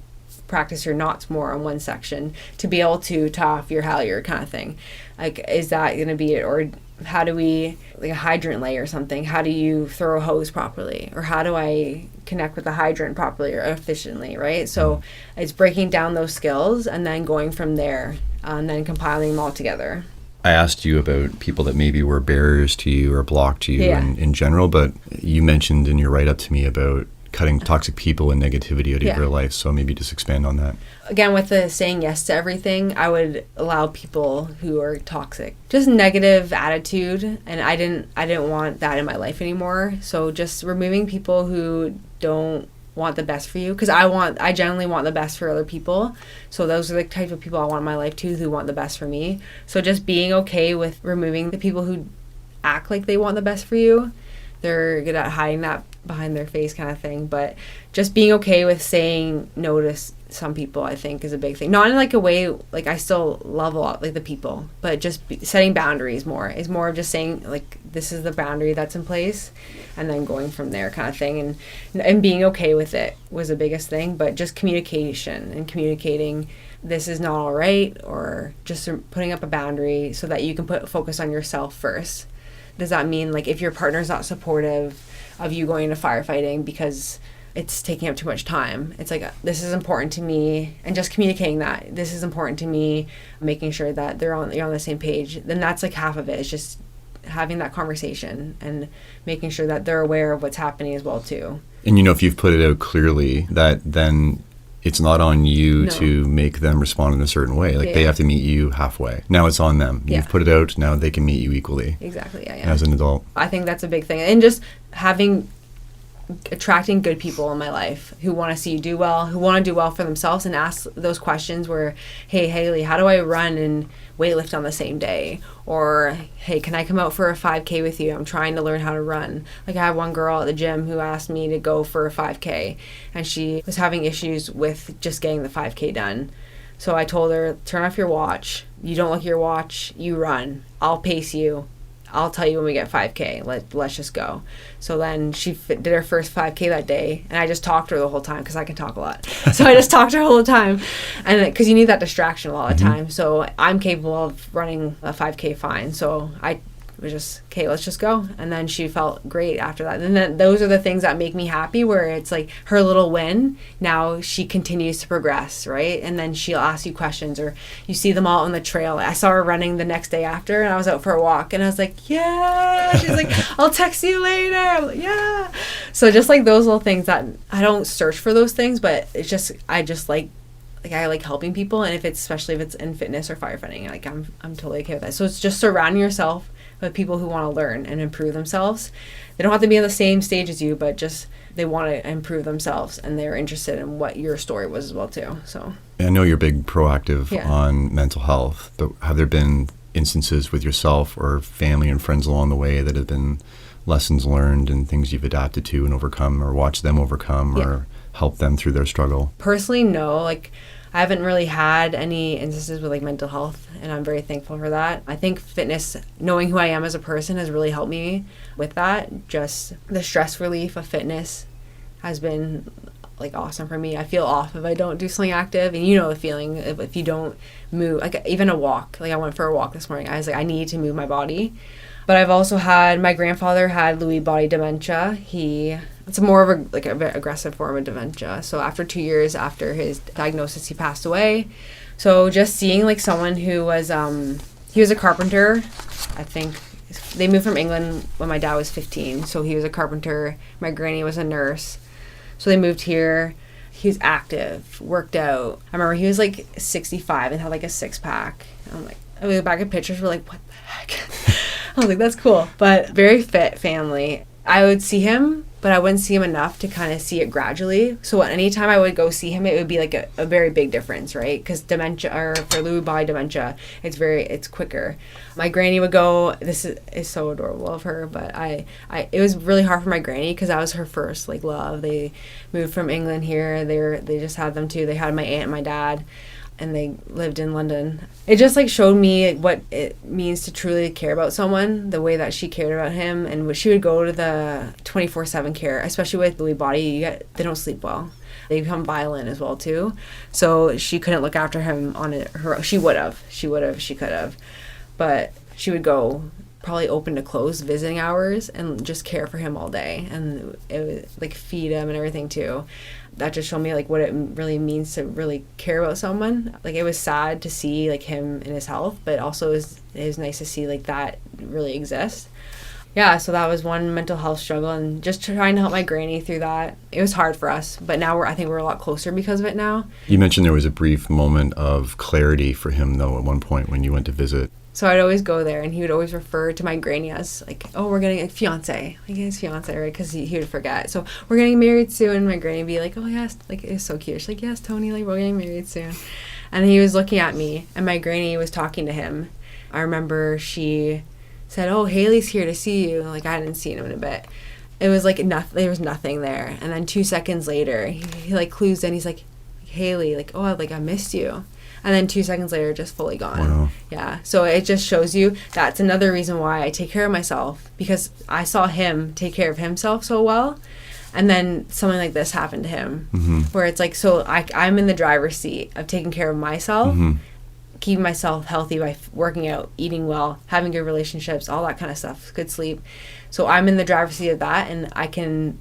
practice your knots more on one section to be able to tie off your halyard kind of thing? Like, is that going to be it? Or how do we, like a hydrant lay or something, how do you throw a hose properly? Or how do I connect with the hydrant properly or efficiently, right? So it's breaking down those skills and then going from there and then compiling them all together. I asked you about people that maybe were barriers to you or blocked you in general, but you mentioned in your write-up to me about cutting toxic people and negativity out of your life. So maybe just expand on that. Again, with the saying yes to everything, I would allow people who are toxic, just negative attitude, and I didn't want that in my life anymore. So just removing people who don't want the best for you, because I generally want the best for other people. So those are the type of people I want in my life too, who want the best for me. So just being okay with removing the people who act like they want the best for you. They're good at hiding that behind their face kind of thing, but just being okay with saying no to some people, I think, is a big thing. Not in like a way, like I still love a lot like the people, but just setting boundaries is more of just saying like this is the boundary that's in place, and then going from there kind of thing, and being okay with it was the biggest thing. But just communication and communicating this is not all right, or just putting up a boundary so that you can focus on yourself first. Does that mean like if your partner's not supportive of you going to firefighting because it's taking up too much time, it's like, this is important to me, and just communicating that this is important to me, making sure that you're on the same page, then that's like half of it. It's just having that conversation and making sure that they're aware of what's happening as well too. And if you've put it out clearly, that then it's not on you to make them respond in a certain way. Like they have to meet you halfway. Now it's on them. You've put it out. Now they can meet you equally. Exactly. Yeah. As an adult. I think that's a big thing. And just attracting good people in my life who want to see you do well, who want to do well for themselves, and ask those questions where, hey, Hailey, how do I run and weightlift on the same day? Or, hey, can I come out for a 5K with you? I'm trying to learn how to run. Like I had one girl at the gym who asked me to go for a 5K, and she was having issues with just getting the 5K done. So I told her, turn off your watch. You don't look at your watch. You run. I'll pace you. I'll tell you when we get 5K. Let's just go. So then she did her first 5K that day, and I just talked to her the whole time because I can talk a lot. So I just talked to her all the time, and because you need that distraction a lot of the time. So I'm capable of running a 5K fine. So I was just, okay, let's just go. And then she felt great after that. And then those are the things that make me happy, where it's like her little win. Now she continues to progress, right? And then she'll ask you questions, or you see them all on the trail. I saw her running the next day after, and I was out for a walk, and I was like, yeah. She's like, I'll text you later. I'm like, yeah. So just like those little things that I don't search for those things, but it's just, I like helping people. And especially if it's in fitness or firefighting, like I'm totally okay with that. So it's just surrounding yourself with people who want to learn and improve themselves. They don't have to be on the same stage as you, but just they want to improve themselves, and they're interested in what your story was as well too. So I know you're big proactive on mental health, but have there been instances with yourself or family and friends along the way that have been lessons learned and things you've adapted to and overcome, or watched them overcome, or help them through their struggle? Personally, no. Like I haven't really had any instances with like mental health, and I'm very thankful for that. I think fitness, knowing who I am as a person, has really helped me with that. Just the stress relief of fitness has been like awesome for me. I feel off if I don't do something active, and the feeling if you don't move, like even a walk. Like I went for a walk this morning. I was like, I need to move my body. But I've also had, my grandfather had Lewy body dementia. It's more of a very aggressive form of dementia. So after 2 years after his diagnosis, he passed away. So just seeing like someone who was, he was a carpenter. I think they moved from England when my dad was 15. So he was a carpenter. My granny was a nurse. So they moved here. He was active, worked out. I remember he was like 65 and had like a 6-pack. I'm like, I look back at pictures, we're like, what the heck? I was like, that's cool. But very fit family. I would see him, but I wouldn't see him enough to kind of see it gradually. So anytime I would go see him, it would be like a very big difference, right? Because dementia, or for Lewy body dementia, it's quicker. My granny would go, this is so adorable of her, but it was really hard for my granny because that was her first like love. They moved from England here. They just had them too. They had my aunt and my dad, and they lived in London. It just like showed me what it means to truly care about someone, the way that she cared about him. And she would go to the 24/7 care, especially with Lewy body. They don't sleep well. They become violent as well too. So she couldn't look after him on her. She could have, but she would go probably open to close visiting hours and just care for him all day, and it was like feed him and everything too. That just showed me like what it really means to really care about someone. Like it was sad to see like him in his health, but also it was nice to see like that really exists. Yeah, so that was one mental health struggle, and just trying to help my granny through that. It was hard for us, but now I think we're a lot closer because of it now. You mentioned there was a brief moment of clarity for him, though, at one point when you went to visit. So I'd always go there, and he would always refer to my granny as, like, oh, we're getting a fiance. Like, his fiance, right? Because he would forget. So, we're getting married soon. My granny would be like, oh, yes. Like, it's so cute. She's like, yes, Tony, like, we're getting married soon. And he was looking at me, and my granny was talking to him. I remember she said, oh, Hailey's here to see you. Like, I hadn't seen him in a bit. It was like there was nothing there. And then 2 seconds later, he like clues in. He's like, Hailey, like, oh, like, I missed you. And then 2 seconds later, just fully gone. Wow. Yeah. So it just shows you that's another reason why I take care of myself, because I saw him take care of himself so well. And then something like this happened to him, where it's like, so I'm in the driver's seat of taking care of myself, keeping myself healthy by working out, eating well, having good relationships, all that kind of stuff, good sleep. So I'm in the driver's seat of that, and I can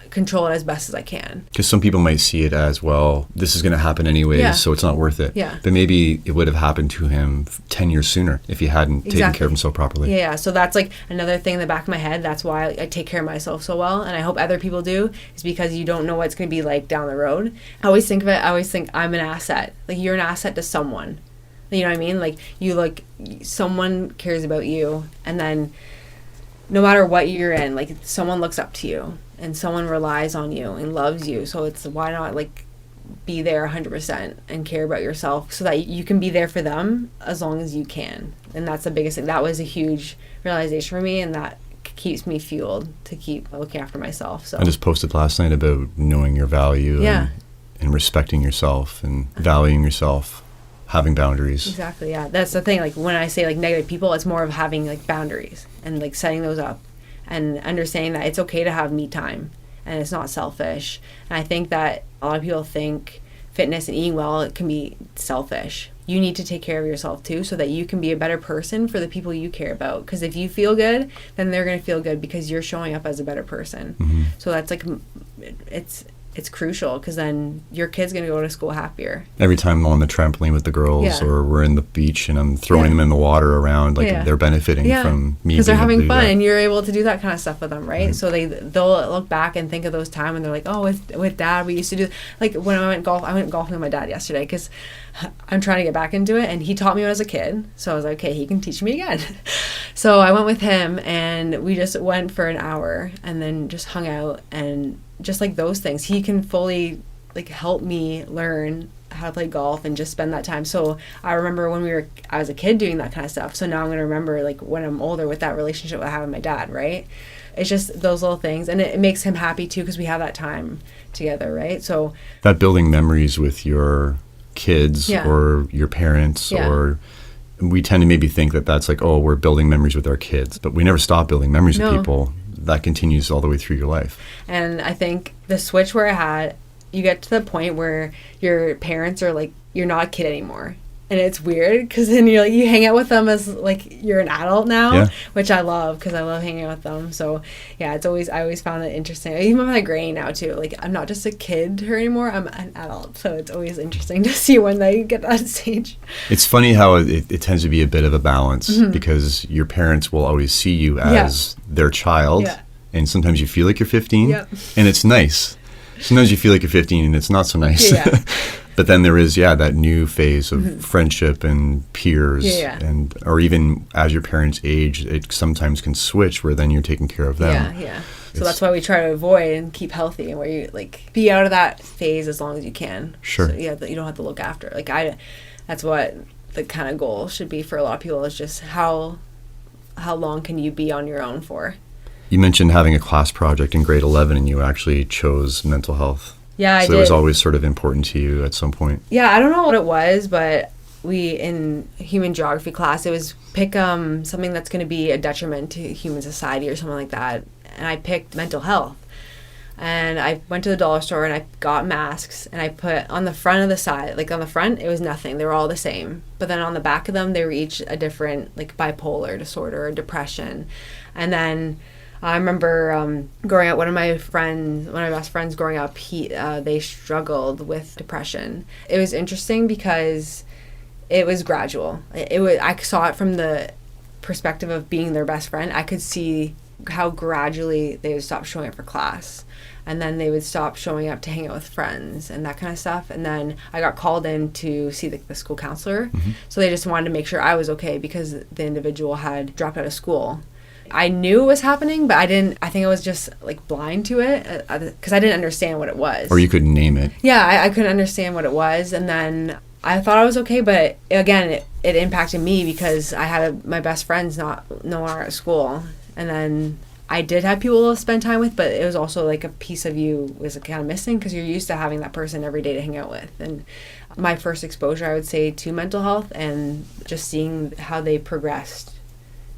control it as best as I can. Because some people might see it as, well, this is going to happen anyways, so it's not worth it. Yeah. But maybe it would have happened to him 10 years sooner if he hadn't taken care of himself properly. Yeah. So that's like another thing in the back of my head. That's why I take care of myself so well. And I hope other people do, is because you don't know what it's going to be like down the road. I always think I'm an asset. Like, you're an asset to someone. You know what I mean? Like, someone cares about you, and then no matter what you're in, like, someone looks up to you, and someone relies on you and loves you. So it's, why not, like, be there 100% and care about yourself so that you can be there for them as long as you can. And that's the biggest thing. That was a huge realization for me, and that keeps me fueled to keep looking after myself. So I just posted last night about knowing your value and respecting yourself and valuing yourself. Having boundaries. Exactly, yeah. That's the thing. Like, when I say, like, negative people, it's more of having, like, boundaries and, like, setting those up and understanding that it's okay to have me time and it's not selfish. And I think that a lot of people think fitness and eating well, it can be selfish. You need to take care of yourself too, so that you can be a better person for the people you care about. Because if you feel good, then they're going to feel good because you're showing up as a better person. So that's, like, it's crucial, because then your kid's going to go to school happier. Every time I'm on the trampoline with the girls or we're in the beach and I'm throwing them in the water around, like, they're benefiting from me. Because they're having fun, and you're able to do that kind of stuff with them, right? So they'll look back and think of those times, and they're like, oh, with Dad, we used to do, like, when I went golfing with my dad yesterday, because I'm trying to get back into it, and he taught me when I was a kid, so I was like, okay, he can teach me again. So I went with him, and we just went for an hour and then just hung out, and just, like, those things, he can fully, like, help me learn how to play golf and just spend that time. So I remember when I was a kid doing that kind of stuff, so now I'm going to remember, like, when I'm older with that relationship I have with my dad, right? It's just those little things, and it makes him happy too, because we have that time together, right? So that building memories with your kids or your parents or we tend to maybe think that that's like, oh, we're building memories with our kids, but we never stop building memories with people. That continues all the way through your life. And I think the switch where you get to the point where your parents are like, you're not a kid anymore. And it's weird, because then you're like, you hang out with them as, like, you're an adult now, which I love, because I love hanging out with them. So yeah, I always found it interesting. Even with my granny now too, like, I'm not just a kid to her anymore, I'm an adult. So it's always interesting to see when they get that stage. It's funny how it tends to be a bit of a balance, because your parents will always see you as their child, and sometimes you feel like you're 15, and it's nice. Sometimes you feel like you're 15 and it's not so nice. But then there is, that new phase of friendship and peers, and or even as your parents age, it sometimes can switch where then you're taking care of them. So that's why we try to avoid and keep healthy, and where you, like, be out of that phase as long as you can. Sure. So, that you don't have to look after. Like, that's what the kind of goal should be for a lot of people, is just how long can you be on your own for. You mentioned having a class project in grade 11, and you actually chose mental health. Yeah, I did. So it was always sort of important to you at some point. Yeah, I don't know what it was, but in human geography class, it was pick something that's going to be a detriment to human society or something like that. And I picked mental health. And I went to the dollar store and I got masks, and I put on the front of the side, like on the front, it was nothing. They were all the same. But then on the back of them, they were each a different, like, bipolar disorder or depression. And then I remember growing up, one of my best friends growing up, they struggled with depression. It was interesting because it was gradual. I saw it from the perspective of being their best friend, I could see how gradually they would stop showing up for class. And then they would stop showing up to hang out with friends and that kind of stuff. And then I got called in to see the school counselor. So they just wanted to make sure I was okay because the individual had dropped out of school. I knew it was happening, but I think I was just like blind to it because I didn't understand what it was. Or you couldn't name it. Yeah, I couldn't understand what it was. And then I thought I was okay, but again, it impacted me because I had my best friends no longer at school. And then I did have people to spend time with, but it was also like a piece of you was kind of missing because you're used to having that person every day to hang out with. And my first exposure, I would say, to mental health and just seeing how they progressed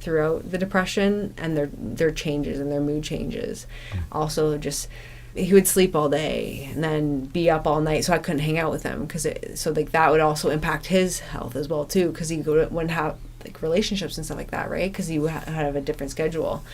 throughout the depression and their changes and their mood changes. Also, just he would sleep all day and then be up all night, so I couldn't hang out with him that would also impact his health as well too, because he wouldn't have like relationships and stuff like that, right? Because he would have a different schedule.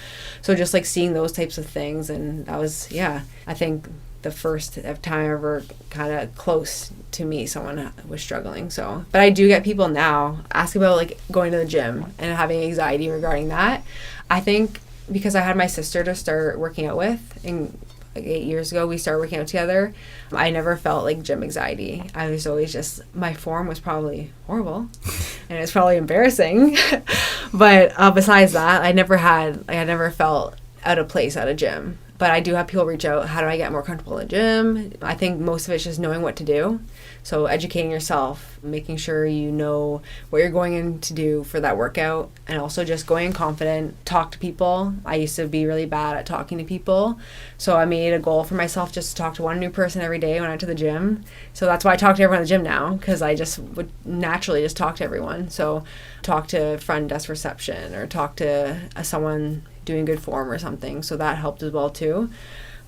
So just like seeing those types of things, and that was I think the first time ever kind of close to me someone was struggling. So, but I do get people now ask about like going to the gym and having anxiety regarding that. I think because I had my sister to start working out with, and like 8 years ago we started working out together, I never felt like gym anxiety. I was always just, my form was probably horrible and it's probably embarrassing. But besides that, I never felt out of place at a gym. But I do have people reach out, how do I get more comfortable in the gym? I think most of it's just knowing what to do. So educating yourself, making sure you know what you're going in to do for that workout, and also just going in confident, talk to people. I used to be really bad at talking to people. So I made a goal for myself just to talk to one new person every day when I went to the gym. So that's why I talk to everyone in the gym now, because I just would naturally just talk to everyone. So talk to front desk reception or talk to someone doing good form or something. So that helped as well too.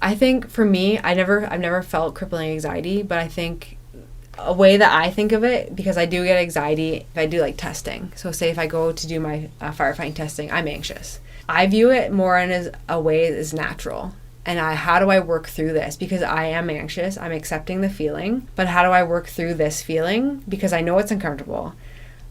I think for me, I've never felt crippling anxiety, but I think a way that I think of it, because I do get anxiety if I do like testing. So say if I go to do my firefighting testing, I'm anxious. I view it more as a way that is natural. And how do I work through this? Because I am anxious, I'm accepting the feeling, but how do I work through this feeling? Because I know it's uncomfortable,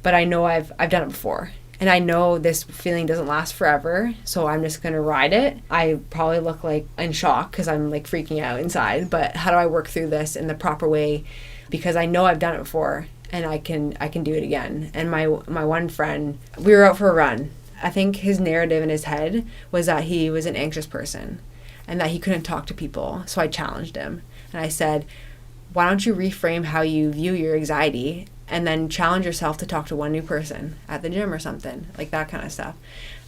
but I know I've done it before. And I know this feeling doesn't last forever, so I'm just going to ride it. I probably look like in shock because I'm like freaking out inside, but how do I work through this in the proper way? Because I know I've done it before and I can do it again. And my one friend, we were out for a run. I think his narrative in his head was that he was an anxious person and that he couldn't talk to people. So I challenged him and I said, why don't you reframe how you view your anxiety and then challenge yourself to talk to one new person at the gym or something, like that kind of stuff.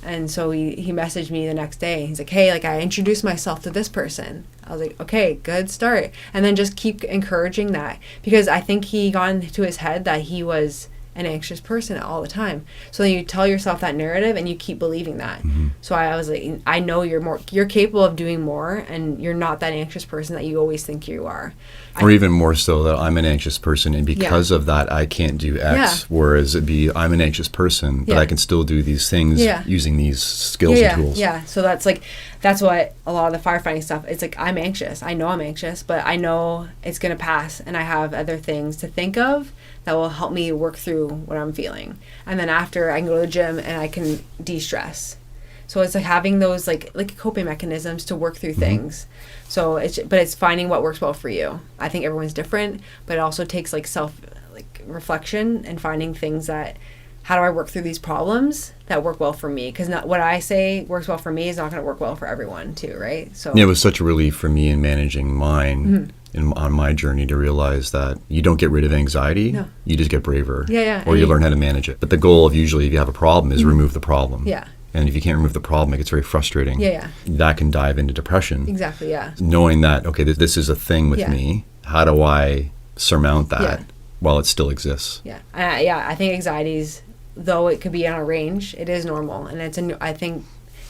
And so he messaged me the next day. He's like, hey, like I introduced myself to this person. I was like, okay, good start. And then just keep encouraging that, because I think he got into his head that he was an anxious person all the time. So then you tell yourself that narrative and you keep believing that. Mm-hmm. So I was like, I know you're capable of doing more, and you're not that anxious person that you always think you are. Or even more so that I'm an anxious person, and because of that I can't do X, whereas it'd be I'm an anxious person, but I can still do these things using these skills and tools. Yeah, so that's what a lot of the firefighting stuff, it's like I'm anxious. I know I'm anxious, but I know it's going to pass, and I have other things to think of that will help me work through what I'm feeling. And then after, I can go to the gym and I can de-stress. So it's like having those like coping mechanisms to work through things. So it's finding what works well for you. I think everyone's different, but it also takes like reflection and finding things that, how do I work through these problems that work well for me? Because what I say works well for me is not going to work well for everyone too, right? So it was such a relief for me in managing mine on my journey to realize that you don't get rid of anxiety, you just get braver. Or you learn how to manage it. But the goal of usually, if you have a problem, is remove the problem. And if you can't remove the problem, it gets very frustrating. That can dive into depression. Exactly, Knowing that, okay, this is a thing with me. How do I surmount that while it still exists? I think anxieties, though it could be on a range, it is normal. And I think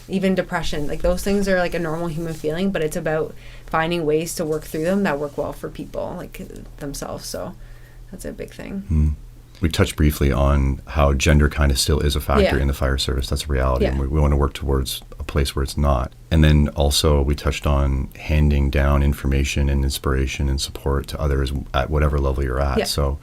even depression, like those things are like a normal human feeling, but it's about finding ways to work through them that work well for people, like themselves. So that's a big thing. We touched briefly on how gender kind of still is a factor in the fire service. That's a reality. And we want to work towards a place where it's not. And then also we touched on handing down information and inspiration and support to others at whatever level you're at. So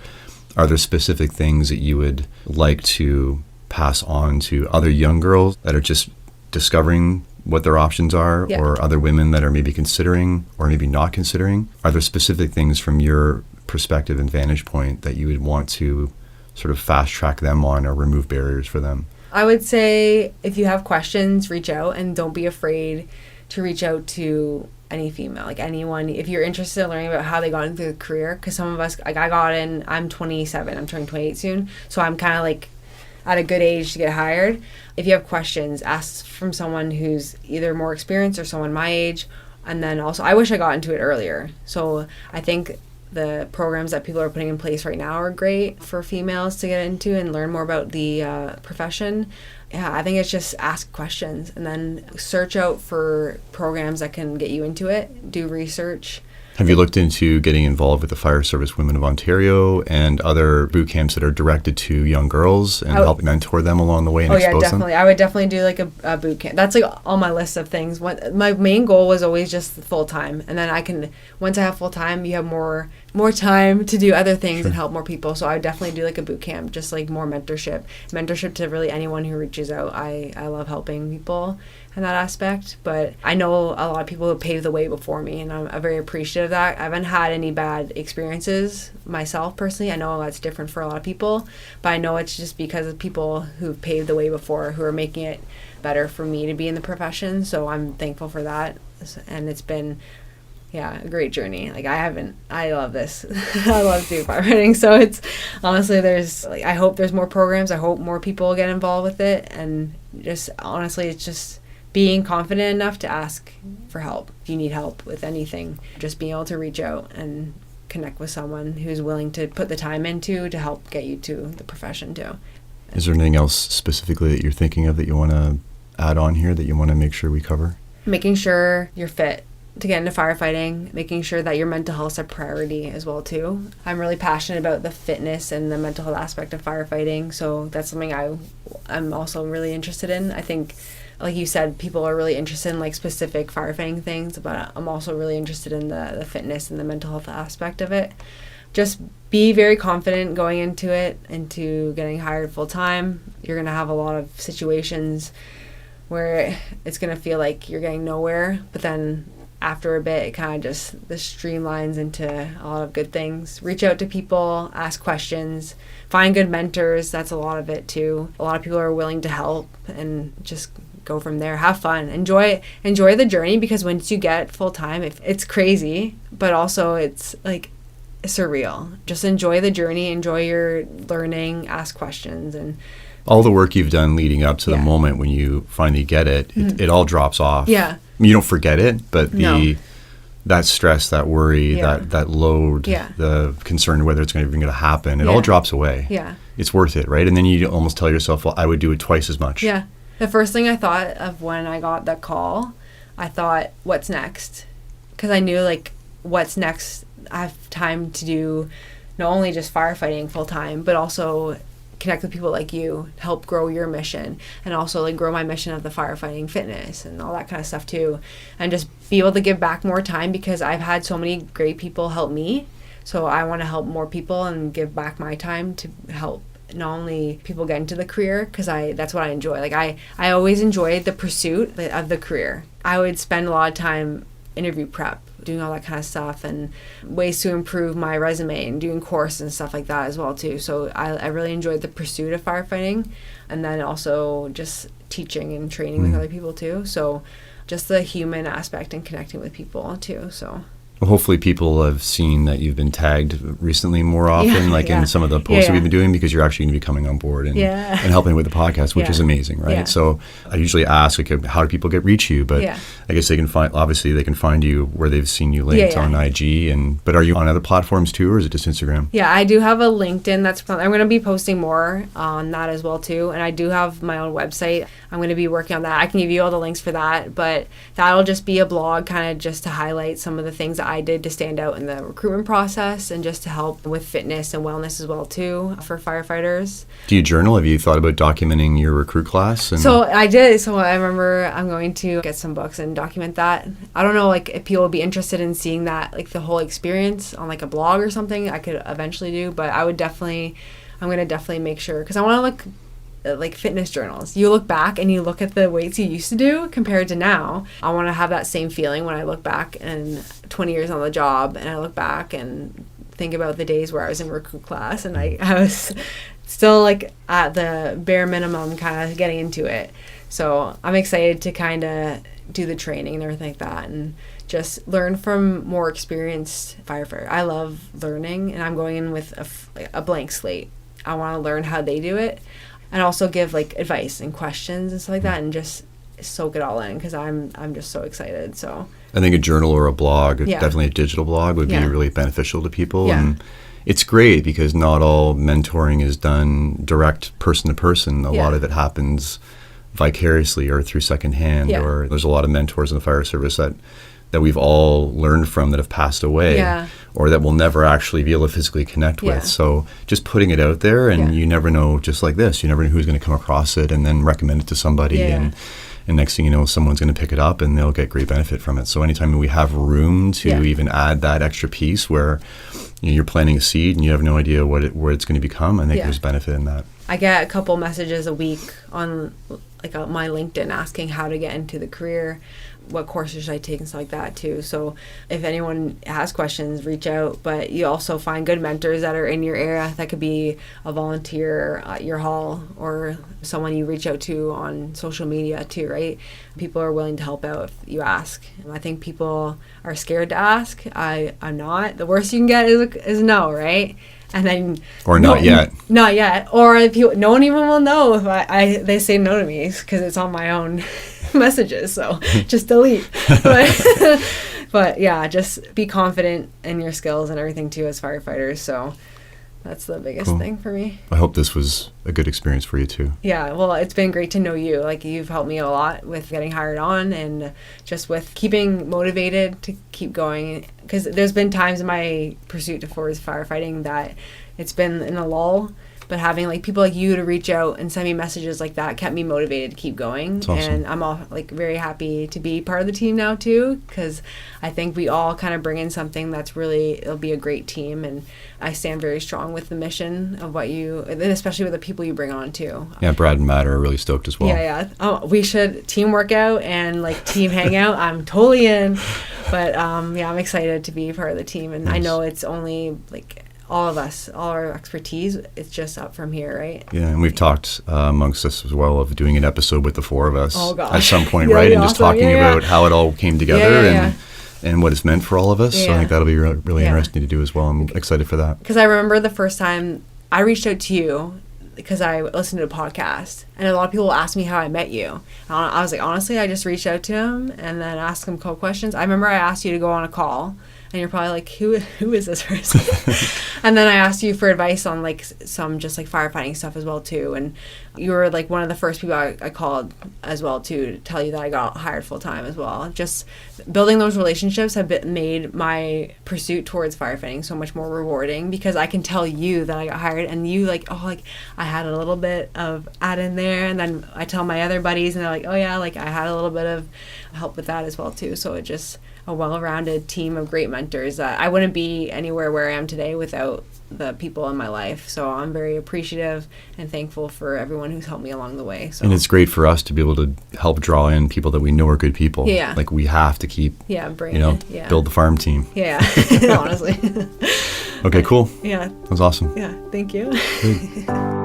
are there specific things that you would like to pass on to other young girls that are just discovering what their options are, or other women that are maybe considering or maybe not considering? Are there specific things from your perspective and vantage point that you would want to sort of fast track them on or remove barriers for them? I would say if you have questions, reach out, and don't be afraid to reach out to any female, like anyone. If you're interested in learning about how they got into the career, because some of us, like I got in, I'm 27, I'm turning 28 soon, so I'm kind of like at a good age to get hired. If you have questions, ask from someone who's either more experienced or someone my age. And then also, I wish I got into it earlier. So I think the programs that people are putting in place right now are great for females to get into and learn more about the profession. Yeah, I think it's just ask questions and then search out for programs that can get you into it. Do research. Have you looked into getting involved with the Fire Service Women of Ontario and other boot camps that are directed to young girls and help mentor them along the way and expose them? Definitely. I would definitely do like a boot camp. That's like on my list of things. My main goal was always just full time, and then once I have full time, you have more time to do other things and help more people. So I would definitely do like a boot camp, just like more mentorship to really anyone who reaches out. I love helping people in that aspect, but I know a lot of people who paved the way before me, and I'm very appreciative of that. I haven't had any bad experiences myself personally. I know that's different for a lot of people, but I know it's just because of people who've paved the way before who are making it better for me to be in the profession. So I'm thankful for that, and it's been a great journey. Like I love this. I love doing firefighting. So it's honestly, I hope there's more programs. I hope more people get involved with it, and just honestly, it's just being confident enough to ask for help. If you need help with anything, just being able to reach out and connect with someone who's willing to put the time into to help get you to the profession too. Is there anything else specifically that you're thinking of that you want to add on here that you want to make sure we cover? Making sure you're fit to get into firefighting, making sure that your mental health is a priority as well too. I'm really passionate about the fitness and the mental health aspect of firefighting, so that's something I'm also really interested in. I think, like you said, people are really interested in like specific firefighting things, but I'm also really interested in the fitness and the mental health aspect of it. Just be very confident going into it, into getting hired full time. You're going to have a lot of situations where it's going to feel like you're getting nowhere, but then after a bit, it kind of just streamlines into a lot of good things. Reach out to people, ask questions, find good mentors. That's a lot of it too. A lot of people are willing to help, and just go from there. Have fun. Enjoy the journey, because once you get full time, it's crazy, but also it's like surreal. Just enjoy the journey, enjoy your learning, ask questions, and all the work you've done leading up to the moment when you finally get it, it all drops off. Yeah. You don't forget it, but that stress, that worry, that load, the concern whether it's even going to happen, it all drops away. Yeah. It's worth it, right? And then you almost tell yourself, well, I would do it twice as much. Yeah. The first thing I thought of when I got that call, I thought, what's next? Because I knew, like, what's next? I have time to do not only just firefighting full time, but also connect with people like you, help grow your mission, and also like grow my mission of the firefighting fitness and all that kind of stuff too, and just be able to give back more time, because I've had so many great people help me, so I want to help more people and give back my time to help not only people get into the career, because that's what I enjoy. Like I always enjoyed the pursuit of the career. I would spend a lot of time interview prep, doing all that kind of stuff, and ways to improve my resume, and doing courses and stuff like that as well too. So I really enjoyed the pursuit of firefighting, and then also just teaching and training with other people too. So just the human aspect and connecting with people too. So well, hopefully people have seen that you've been tagged recently more often, in some of the posts that we've been doing, because you're actually going to be coming on board and helping with the podcast, which is amazing, right? So I usually ask, like, how do people reach you? But I guess they can find you where they've seen you linked on IG. But are you on other platforms too, or is it just Instagram? Yeah, I do have a LinkedIn. I'm going to be posting more on that as well too. And I do have my own website. I'm going to be working on that. I can give you all the links for that, but that'll just be a blog kind of just to highlight some of the things that I did to stand out in the recruitment process, and just to help with fitness and wellness as well too for firefighters. Do you journal? Have you thought about documenting your recruit class? So I did. So I remember I'm going to get some books and document that. I don't know, like, if people would be interested in seeing that, like the whole experience on like a blog or something, I could eventually do, but I'm going to definitely make sure, because I want to like fitness journals. You look back and you look at the weights you used to do compared to now. I want to have that same feeling when I look back and 20 years on the job, and I look back and think about the days where I was in recruit class and I was still like at the bare minimum kind of getting into it. So I'm excited to kind of do the training and everything like that and just learn from more experienced firefighters. I love learning, and I'm going in with a blank slate. I want to learn how they do it and also give like advice and questions and stuff like that and just soak it all in because I'm just so excited. So I think a journal or a blog, definitely a digital blog, would be really beneficial to people. And it's great because not all mentoring is done direct person to person. A lot of it happens vicariously or through secondhand, or there's a lot of mentors in the fire service that we've all learned from that have passed away, or that we'll never actually be able to physically connect with. So just putting it out there, and you never know, just like this, you never know who's going to come across it and then recommend it to somebody. And next thing you know, someone's going to pick it up and they'll get great benefit from it. So anytime we have room to even add that extra piece where you're planting a seed and you have no idea where it's going to become, I think there's benefit in that. I get a couple messages a week on like my LinkedIn asking how to get into the career, what courses should I take and stuff like that too. So if anyone has questions, reach out. But you also find good mentors that are in your area. That could be a volunteer at your hall or someone you reach out to on social media too, right? People are willing to help out if you ask. I think people are scared to ask. I'm not. The worst you can get is no, right? And then not yet. Or if no one even will know if they say no to me because it's on my own messages, so just delete. But yeah, just be confident in your skills and everything too as firefighters. So that's the biggest thing for me. I hope this was a good experience for you too. Yeah, well, it's been great to know you. Like, you've helped me a lot with getting hired on and just with keeping motivated to keep going. Because there's been times in my pursuit towards firefighting that it's been in a lull, but having like people like you to reach out and send me messages like that kept me motivated to keep going. That's awesome. And I'm all like very happy to be part of the team now too, because I think we all kind of bring in something that's it'll be a great team. And I stand very strong with the mission of and especially with the people you bring on too. Yeah, Brad and Matt are really stoked as well. Yeah. Oh, we should team workout and like team hangout. I'm totally in. But I'm excited to be part of the team. And nice. I know it's only like all of us, all our expertise, it's just up from here, right? Yeah, and we've talked amongst us as well of doing an episode with the four of us at some point, yeah, right? And awesome. just talking about how it all came together and what it's meant for all of us. Yeah. So I think that'll be really interesting to do as well. I'm excited for that. Because I remember the first time I reached out to you because I listened to a podcast, and a lot of people asked me how I met you. I was like, honestly, I just reached out to him and then asked him questions. I remember I asked you to go on a call, and you're probably like, who is this person? And then I asked you for advice on like some just like firefighting stuff as well too. And you were like one of the first people I called as well too, to tell you that I got hired full time as well. Just building those relationships have made my pursuit towards firefighting so much more rewarding, because I can tell you that I got hired, and you I had a little bit of add in there, and then I tell my other buddies and they're like, oh yeah, like I had a little bit of help with that as well too. So it just a well-rounded team of great mentors that I wouldn't be anywhere where I am today without the people in my life. So I'm very appreciative and thankful for everyone who's helped me along the way. So. And it's great for us to be able to help draw in people that we know are good people. Yeah. Like we have to keep, build the farm team. Yeah, honestly. Okay, cool. Yeah. That was awesome. Yeah, thank you. Good.